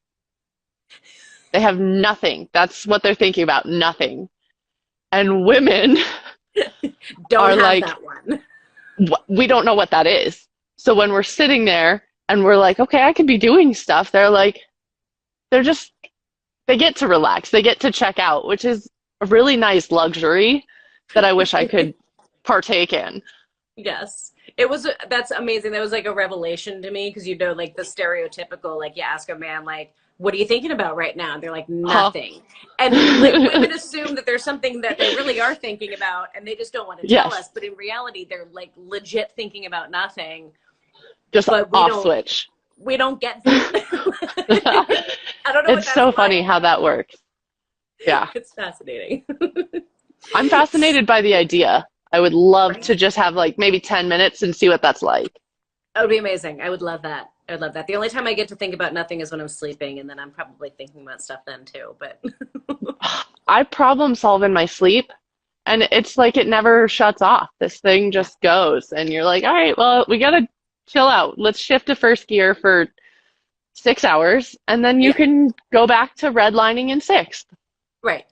they have nothing. That's what they're thinking about, nothing. And women
Don't
are
have
like,
that one.
We don't know what that is. So when we're sitting there and we're like, okay, I could be doing stuff, they're like, they're just, they get to relax, they get to check out, which is a really nice luxury that I wish I could partake in.
Yes. That's amazing. That was like a revelation to me because like the stereotypical, like you ask a man, like, what are you thinking about right now? And they're like,
Huh.
nothing. And like women assume that there's something that they really are thinking about and they just don't want to tell
Yes,
us. But in reality, they're like legit thinking about nothing.
just
But
off switch.
we don't get that. I don't know what
It's
that's
so funny
like.
how that works. Yeah.
It's fascinating.
I'm fascinated by the idea. I would love
Right?
to just have like maybe 10 minutes and see what that's like.
That would be amazing. I would love that. I would love that. The only time I get to think about nothing is when I'm sleeping, and then I'm probably thinking about stuff then too. But
I problem solve in my sleep, and it's like it never shuts off. This thing
yeah,
just goes, and you're like, all right, well, we gotta chill out. Let's shift to first gear for 6 hours, and then you
yeah,
can go back to redlining in sixth.
right.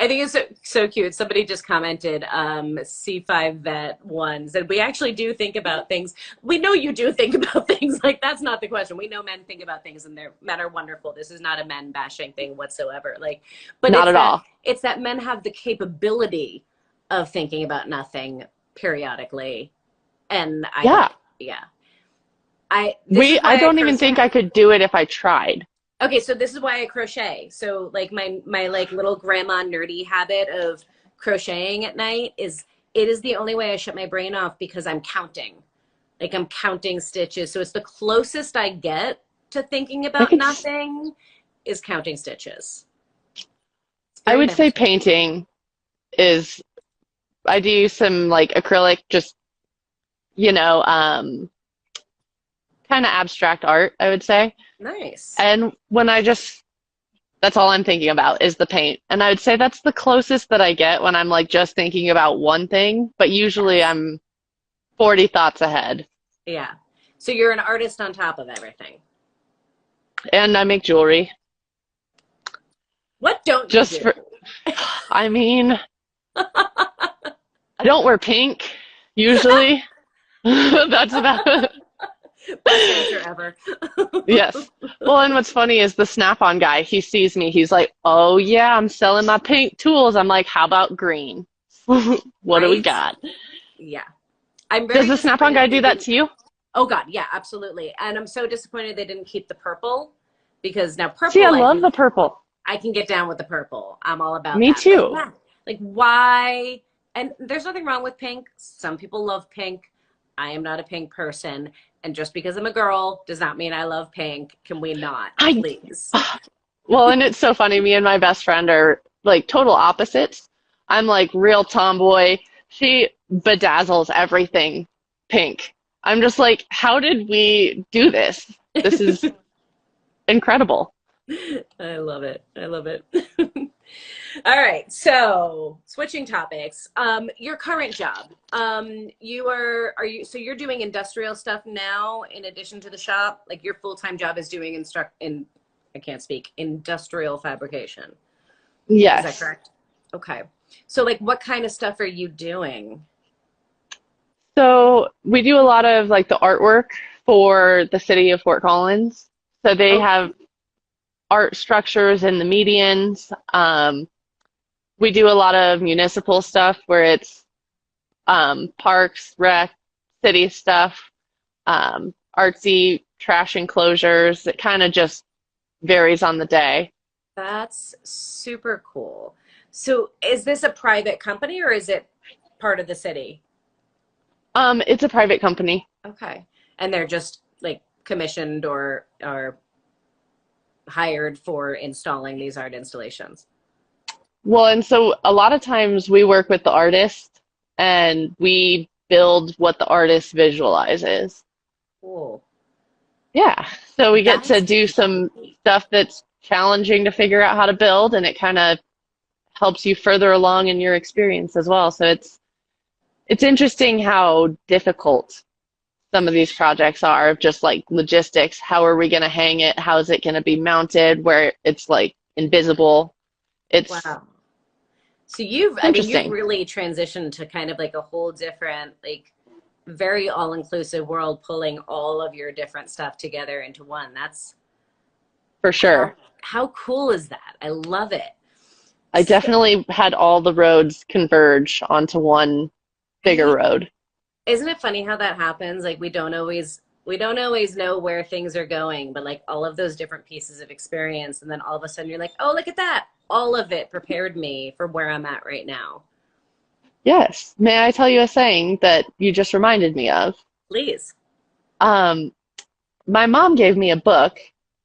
I think it's so cute. Somebody just commented, C5 Vet One said, we actually do think about things. We know you do think about things. Like, that's not the question. We know men think about things and men are wonderful. This is not a men bashing thing whatsoever. Like, but
Not at all.
it's that men have the capability of thinking about nothing periodically. And
Yeah.
yeah, this is
I
why I
don't even think I could do it if I tried.
Okay, so this is why I crochet. So like my like little grandma nerdy habit of crocheting at night is it is the only way I shut my brain off because I'm counting. Like I'm counting stitches. So it's the closest I get to thinking
I
about
could,
nothing is counting stitches. It's
I
very
would say
meditative.
painting is, I do some like acrylic, just, you know, kind of abstract art, I would say.
Nice.
And when that's all I'm thinking about is the paint. And I would say that's the closest that I get when I'm like just thinking about one thing, but usually
Yes.
I'm 40 thoughts ahead.
Yeah. So you're an artist on top of everything.
And I make jewelry
What don't you
just
do?
for, I mean, I don't wear pink usually. That's about
Best answer ever.
Yes. Well, and what's funny is the Snap-on guy, he sees me, he's like, "Oh yeah, I'm selling my pink tools." I'm like, "How about green?" What do we
Right?
got?
Yeah. I'm
Does
very
the Snap-on guy
disappointed they
do that
didn't.
to you?
Oh God, yeah, absolutely. And I'm so disappointed they didn't keep the purple because now
See, I
purple
love the purple.
I can get down with the purple. I'm all about
Me
that. But
too.
yeah, like why? And there's nothing wrong with pink. Some people love pink. I am not a pink person. And just because I'm a girl does not mean I love pink. Can we not,
I
please?
Well, and it's so funny. Me and my best friend are like total opposites. I'm like real tomboy. She bedazzles everything pink. I'm just like, how did we do this? This is incredible.
I love it. I love it. All right. So switching topics. Your current job. So you're doing industrial stuff now in addition to the shop? Like your full-time job is doing I can't speak, industrial fabrication. Is that
Yes.
correct? Okay. So like what kind of stuff are you doing?
So we do a lot of like the artwork for the city of Fort Collins. So they
Okay.
have art structures in the medians. We do a lot of municipal stuff where it's parks, rec, city stuff, artsy trash enclosures. It kind of just varies on the day.
That's super cool. So is this a private company or is it part of the city?
It's a private company.
Okay. And they're just like commissioned or hired for installing these art installations.
Well, and so a lot of times we work with the artist and we build what the artist visualizes.
Cool.
Yeah. So we get to
That's
do some stuff that's challenging to figure out how to build, and it kind of helps you further along in your experience as well. So it's interesting how difficult some of these projects are, just like logistics. How are we going to hang it? How is it going to be mounted where it's like invisible? It's
wow. So you've
interesting
really transitioned to kind of like a whole different, like very all-inclusive world, pulling all of your different stuff together into one. That's
for
how
sure.
how cool is that? I love it.
I
So,
definitely had all the roads converge onto one bigger
right?
road.
Isn't it funny how that happens? Like we don't always know where things are going, but like all of those different pieces of experience, and then all of a sudden you're like, oh, look at that. All of it prepared me for where I'm at right now.
Yes. May I tell you a saying that you just reminded me of?
Please.
Um, my mom gave me a book,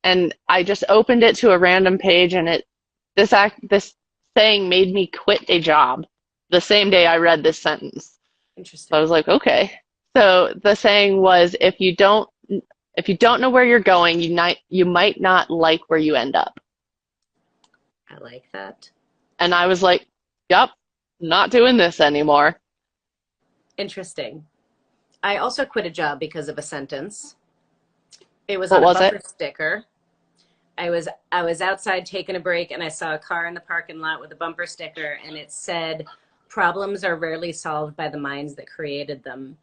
and I just opened it to a random page, and this saying made me quit a job the same day I read this sentence. So I
Interesting.
was like, okay. So the saying was, if you don't know where you're going, you might not like where you end up.
I like that.
And I was like, yep, not doing this anymore.
Interesting. I also quit a job because of a sentence. It was
What
on a
was
bumper
it?
sticker. I was outside taking a break and I saw a car in the parking lot with a bumper sticker and it said, "Problems are rarely solved by the minds that created them."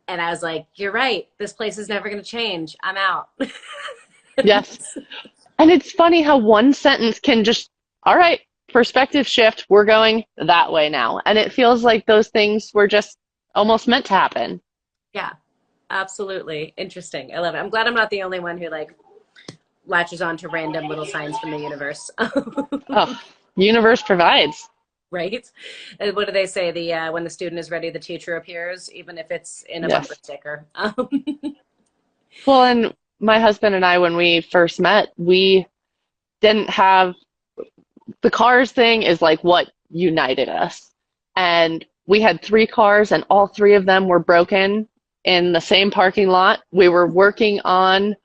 And I was like, "You're right. This place is never going to change. I'm out."
Yes. And it's funny how one sentence can just, all right, perspective shift, we're going that way now. And it feels like those things were just almost meant to happen.
Yeah, absolutely. Interesting. I love it. I'm glad I'm not the only one who like latches on to random little signs from the universe.
Oh, universe provides.
Right? And what do they say? The when the student is ready, the teacher appears, even if it's in a bumper
Yes.
sticker.
Well, and my husband and I, when we first met, we didn't have the cars thing is like what united us. And we had three cars, and all three of them were broken in the same parking lot. We were working on,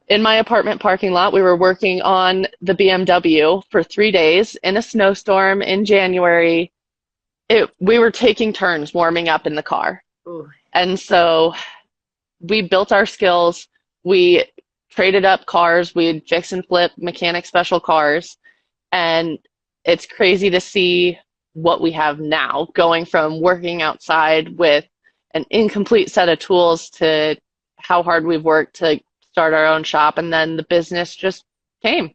in my apartment parking lot, we were working on the BMW for 3 days in a snowstorm in January. We were taking turns warming up in the car.
Ooh,
And so we built our skills. We traded up cars. We'd fix and flip mechanic special cars. And it's crazy to see what we have now, going from working outside with an incomplete set of tools to how hard we've worked to start our own shop. And then the business just came.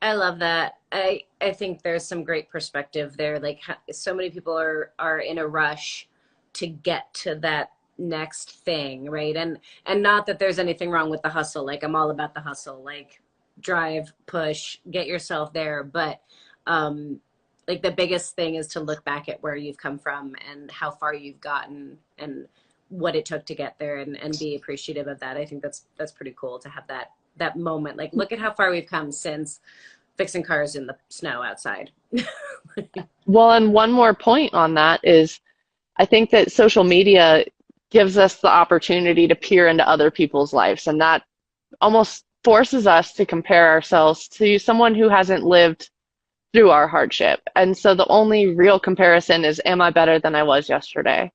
I love that. I think there's some great perspective there. Like so many people are in a rush to get to that next thing, right? And not that there's anything wrong with the hustle. Like I'm all about the hustle. Like drive, push, get yourself there. But like the biggest thing is to look back at where you've come from and how far you've gotten and what it took to get there and be appreciative of that. I think that's pretty cool to have that moment. Like look at how far we've come since fixing cars in the snow outside.
Well, and one more point on that is I think that social media gives us the opportunity to peer into other people's lives, and that almost forces us to compare ourselves to someone who hasn't lived through our hardship. And so the only real comparison is, am I better than I was yesterday?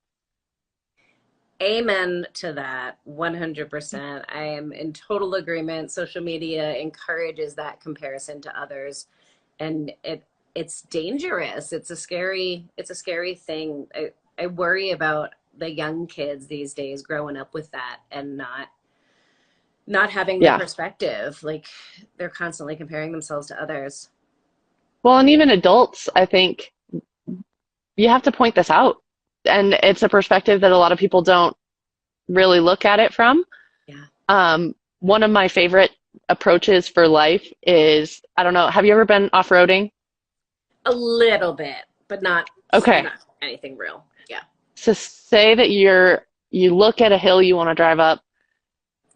Amen to that 100%. I am in total agreement. Social media encourages that comparison to others and it's dangerous. It's a scary thing. I worry about the young kids these days growing up with that and not having the
Yeah.
perspective. Like they're constantly comparing themselves to others.
Well, and even adults, I think you have to point this out. And it's a perspective that a lot of people don't really look at it from.
Yeah.
One of my favorite approaches for life is, I don't know, have you ever been off-roading?
A little bit, but not
Okay.
not anything real. Yeah.
So say that you look at a hill you want to drive up.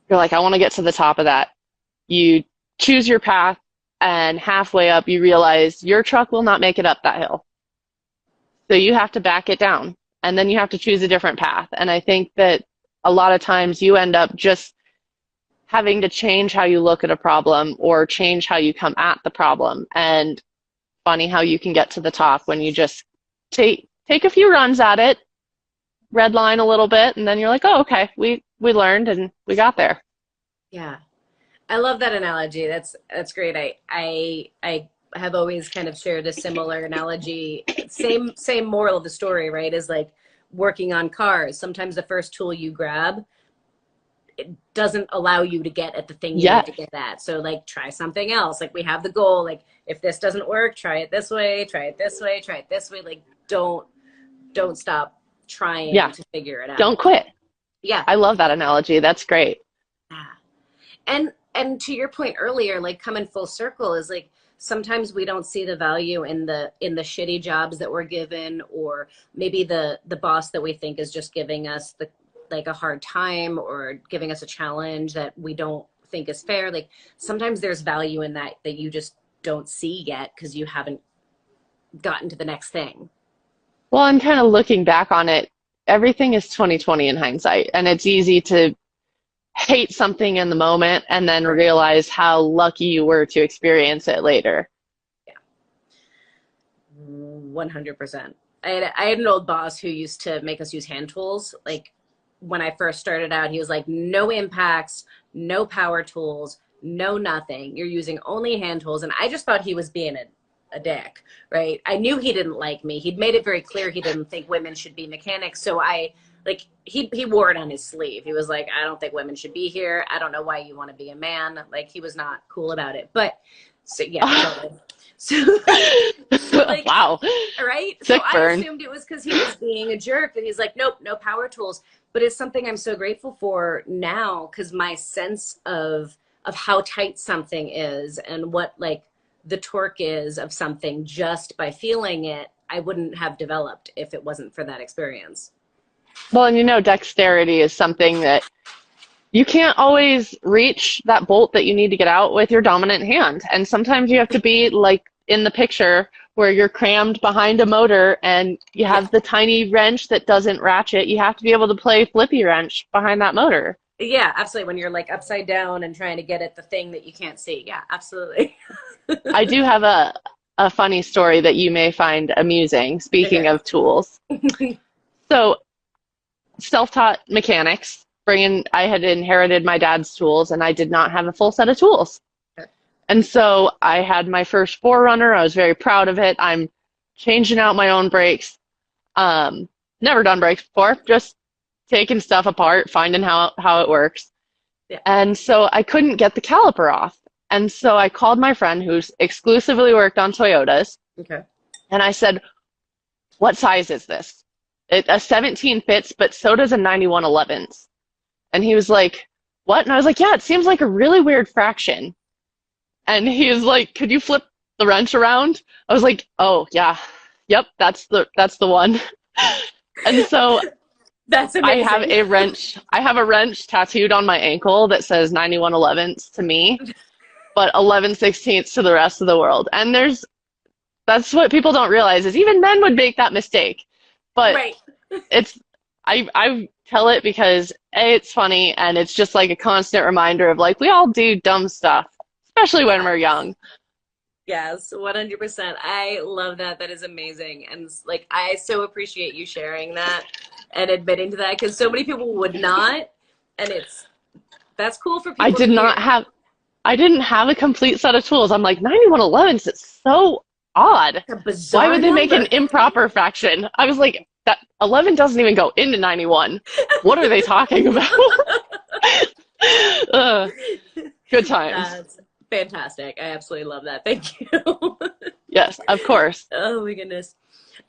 You're like, I want to get to the top of that. You choose your path, and halfway up, you realize your truck will not make it up that hill. So you have to back it down, and then you have to choose a different path. And I think that a lot of times you end up just having to change how you look at a problem or change how you come at the problem. And funny how you can get to the top when you just take a few runs at it, red line a little bit, and then you're like, oh, okay, we learned and we got there.
Yeah. I love that analogy. That's great. I have always kind of shared a similar analogy. Same moral of the story, right? Is like working on cars. Sometimes the first tool you grab, it doesn't allow you to get at the thing you
Yeah,
need to get at. So like try something else. Like we have the goal, like if this doesn't work, try it this way, try it this way, try it this way. Like don't stop trying
yeah.
to figure it
Don't
out.
quit.
Yeah.
I love that analogy. That's great.
Yeah. And to your point earlier, like coming full circle is like sometimes we don't see the value in the shitty jobs that we're given, or maybe the boss that we think is just giving us the like a hard time or giving us a challenge that we don't think is fair. Like sometimes there's value in that you just don't see yet because you haven't gotten to the next thing.
Well, I'm kind of looking back on it. Everything is 2020 in hindsight, and it's easy to hate something in the moment and then
Right.
realize how lucky you were to experience it later.
Yeah. 100%. I had an old boss who used to make us use hand tools. Like when I first started out, he was like, no impacts, no power tools, no nothing. You're using only hand tools. And I just thought he was being a dick, right? I knew he didn't like me. He'd made it very clear he didn't think women should be mechanics. So like he wore it on his sleeve. He was like, I don't think women should be here. I don't know why you want to be a man. Like he was not cool about it. But so yeah, totally. So so like
Wow.
right? So
Sick
I
burn.
assumed it was because he was being a jerk, and he's like, nope, no power tools. But it's something I'm so grateful for now because my sense of how tight something is and what like the torque is of something just by feeling it, I wouldn't have developed if it wasn't for that experience.
Well, and dexterity is something that you can't always reach that bolt that you need to get out with your dominant hand. And sometimes you have to be like in the picture where you're crammed behind a motor and you
Yeah.
have the tiny wrench that doesn't ratchet. You have to be able to play flippy wrench behind that motor.
Yeah, absolutely. When you're like upside down and trying to get at the thing that you can't see. Yeah, absolutely.
I do have a funny story that you may find amusing, speaking
Okay.
of tools. So, self-taught mechanics, I had inherited my dad's tools and I did not have a full set of tools. And so I had my first Forerunner. I was very proud of it. I'm changing out my own brakes. Never done brakes before, just taking stuff apart, finding how it works.
Yeah.
And so I couldn't get the caliper off. And so I called my friend who's exclusively worked on Toyotas,
Okay.
and I said, what size is this? A 17 fits, but so does a 91 11s. And he was like, what? And I was like, yeah, it seems like a really weird fraction. And he was like, could you flip the wrench around? I was like, oh yeah, yep, that's the one. And so
That's amazing.
I have a wrench tattooed on my ankle that says 91 11ths to me, but 11/16ths to the rest of the world. And that's what people don't realize is even men would make that mistake. But
Right.
it's I tell it because A, it's funny and it's just like a constant reminder of like we all do dumb stuff, especially when we're young.
Yes, 100%. I love that. That is amazing. And like, I so appreciate you sharing that and admitting to that because so many people would not. And that's cool for
I
people to
did not
hear.
have I didn't have a complete set of tools. I'm like 91 11s, it's so odd.
It's a
Why
bizarre
would they make an
number.
improper fraction? I was like, that 11 doesn't even go into 91. What are they talking about? uh, good times.
That's fantastic. I absolutely love that. Thank you.
Yes, of course.
Oh my goodness.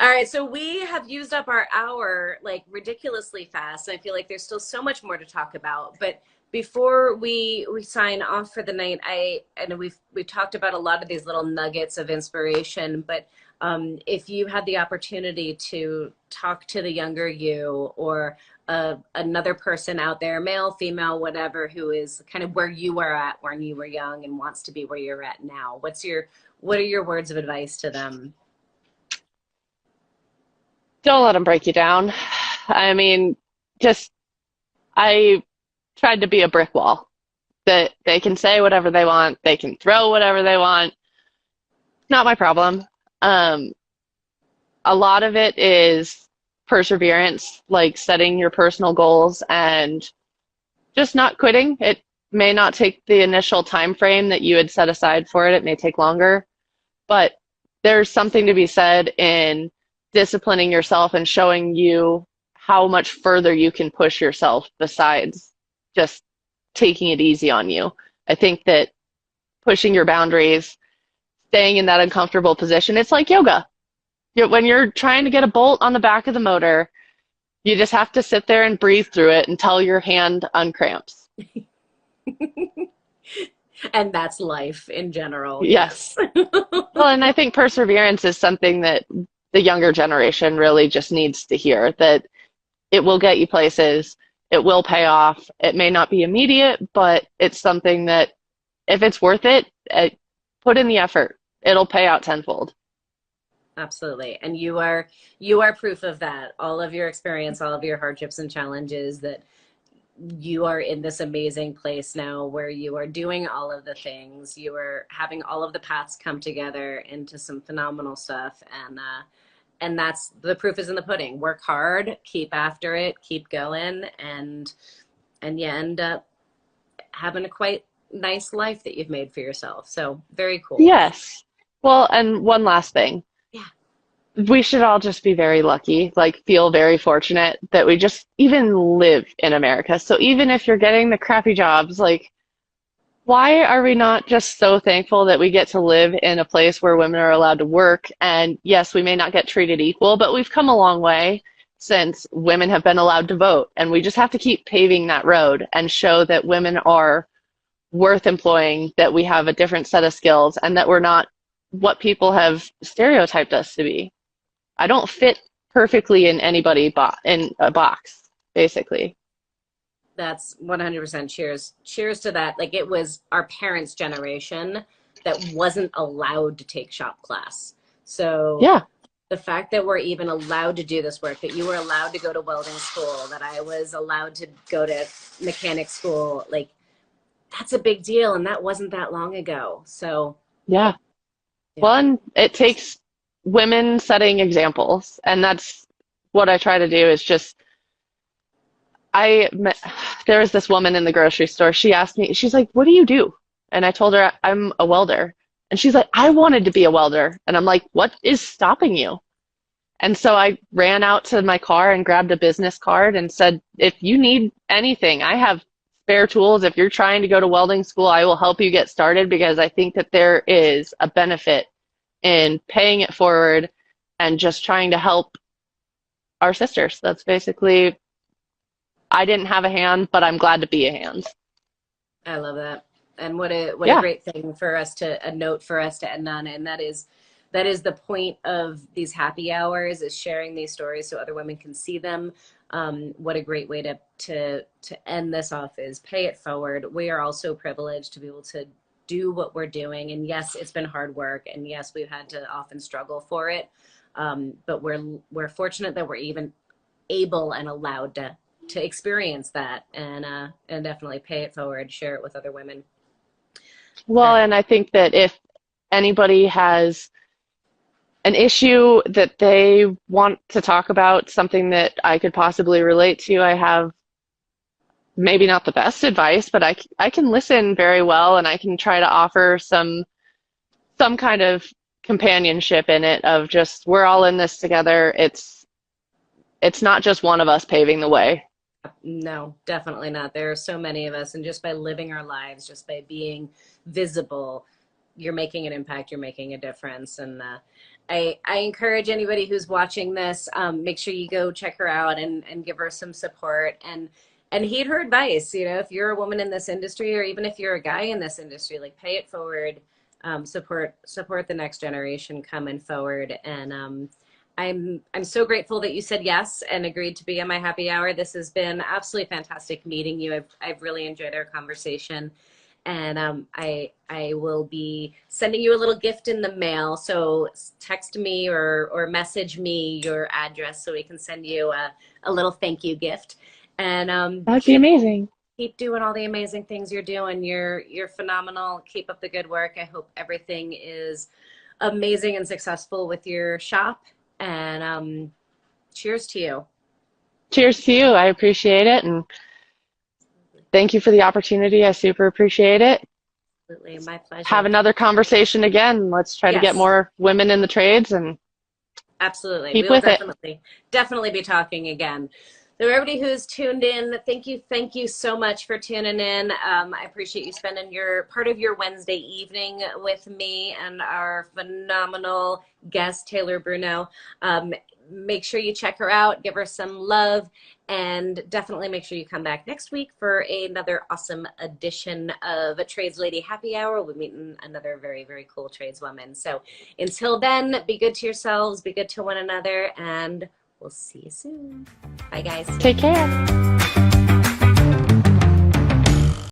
All right, so we have used up our hour like ridiculously fast. I feel like there's still so much more to talk about. But before we sign off for the night, I know we've talked about a lot of these little nuggets of inspiration, but if you had the opportunity to talk to the younger you or another person out there, male, female, whatever, who is kind of where you were at when you were young and wants to be where you're at now, what are your words of advice to them?
Don't let them break you down. I mean, just I tried to be a brick wall that they can say whatever they want, they can throw whatever they want. Not my problem. Um, a lot of it is perseverance, like setting your personal goals and just not quitting. It may not take the initial time frame that you had set aside for it. It may take longer, but there's something to be said in disciplining yourself and showing you how much further you can push yourself besides just taking it easy on you. I think that pushing your boundaries, staying in that uncomfortable position, it's like yoga. When you're trying to get a bolt on the back of the motor, you just have to sit there and breathe through it until your hand uncramps.
And that's life in general.
Yes.
Yes.
Well, and I think perseverance is something that the younger generation really just needs to hear, that it will get you places, it will pay off. It may not be immediate, but it's something that if it's worth it, put in the effort. It'll pay out tenfold.
Absolutely. And you are proof of that. All of your experience, all of your hardships and challenges, that you are in this amazing place now where you are doing all of the things. You are having all of the paths come together into some phenomenal stuff. And that's the proof is in the pudding. Work hard, keep after it, keep going, and you end up having a quite nice life that you've made for yourself. So very cool.
Yes. Well, and one last thing.
Yeah.
We should all just be very lucky, like feel very fortunate that we just even live in America. So even if you're getting the crappy jobs, like why are we not just so thankful that we get to live in a place where women are allowed to work? And yes, we may not get treated equal, but we've come a long way since women have been allowed to vote. And we just have to keep paving that road and show that women are worth employing, that we have a different set of skills, and that we're not what people have stereotyped us to be. I don't fit perfectly in in a box, basically.
That's 100% cheers. Cheers to that. Like, it was our parents' generation that wasn't allowed to take shop class. So
Yeah,
the fact that we're even allowed to do this work, that you were allowed to go to welding school, that I was allowed to go to mechanic school, like, that's a big deal. And that wasn't that long ago. So
yeah.
yeah.
One, it takes women setting examples, and that's what I try to do is just I met, there was this woman in the grocery store. She asked me, she's like, "What do you do?" And I told her I'm a welder. And she's like, "I wanted to be a welder." And I'm like, "What is stopping you?" And so I ran out to my car and grabbed a business card and said, "If you need anything, I have spare tools. If you're trying to go to welding school, I will help you get started because I think that there is a benefit in paying it forward and just trying to help our sisters." That's basically, I didn't have a hand, but I'm glad to be a hand.
I love that. And what a
Yeah.
great thing for us to, a note for us to end on. And that is the point of these happy hours, is sharing these stories so other women can see them. What a great way to end this off is pay it forward. We are all so privileged to be able to do what we're doing. And yes, it's been hard work. And yes, we've had to often struggle for it. But we're fortunate that we're even able and allowed to experience that, and definitely pay it forward, share it with other women. All
Well,
right.
and I think that if anybody has an issue that they want to talk about, something that I could possibly relate to, I have maybe not the best advice, but I can listen very well and I can try to offer some kind of companionship in it of just we're all in this together. It's not just one of us paving the way.
No, definitely not. There are so many of us, and just by living our lives, just by being visible, you're making an impact, you're making a difference. And I encourage anybody who's watching this, make sure you go check her out and give her some support, and heed her advice. You know, if you're a woman in this industry, or even if you're a guy in this industry, like, pay it forward. Support the next generation coming forward. And I'm so grateful that you said yes and agreed to be on my happy hour. This has been absolutely fantastic meeting you. I've really enjoyed our conversation. And I will be sending you a little gift in the mail. So text me or message me your address so we can send you a little thank you gift. And
That'd be amazing.
keep doing all the amazing things you're doing. You're phenomenal. Keep up the good work. I hope everything is amazing and successful with your shop. And cheers to you.
Cheers to you. I appreciate it. And thank you for the opportunity. I super appreciate it.
Absolutely, my
Have
pleasure.
another conversation again. Let's try to get
Yes,
more women in the trades and
absolutely. We
keep
will
with it.
definitely be talking again. So everybody who's tuned in, thank you so much for tuning in. I appreciate you spending your part of your Wednesday evening with me and our phenomenal guest, Taylor Bruno. Make sure you check her out, give her some love, and definitely make sure you come back next week for another awesome edition of a Trades Lady Happy Hour. We'll be meeting another very, very cool tradeswoman. So until then, be good to yourselves, be good to one another, and we'll see you soon. Bye, guys.
Take care.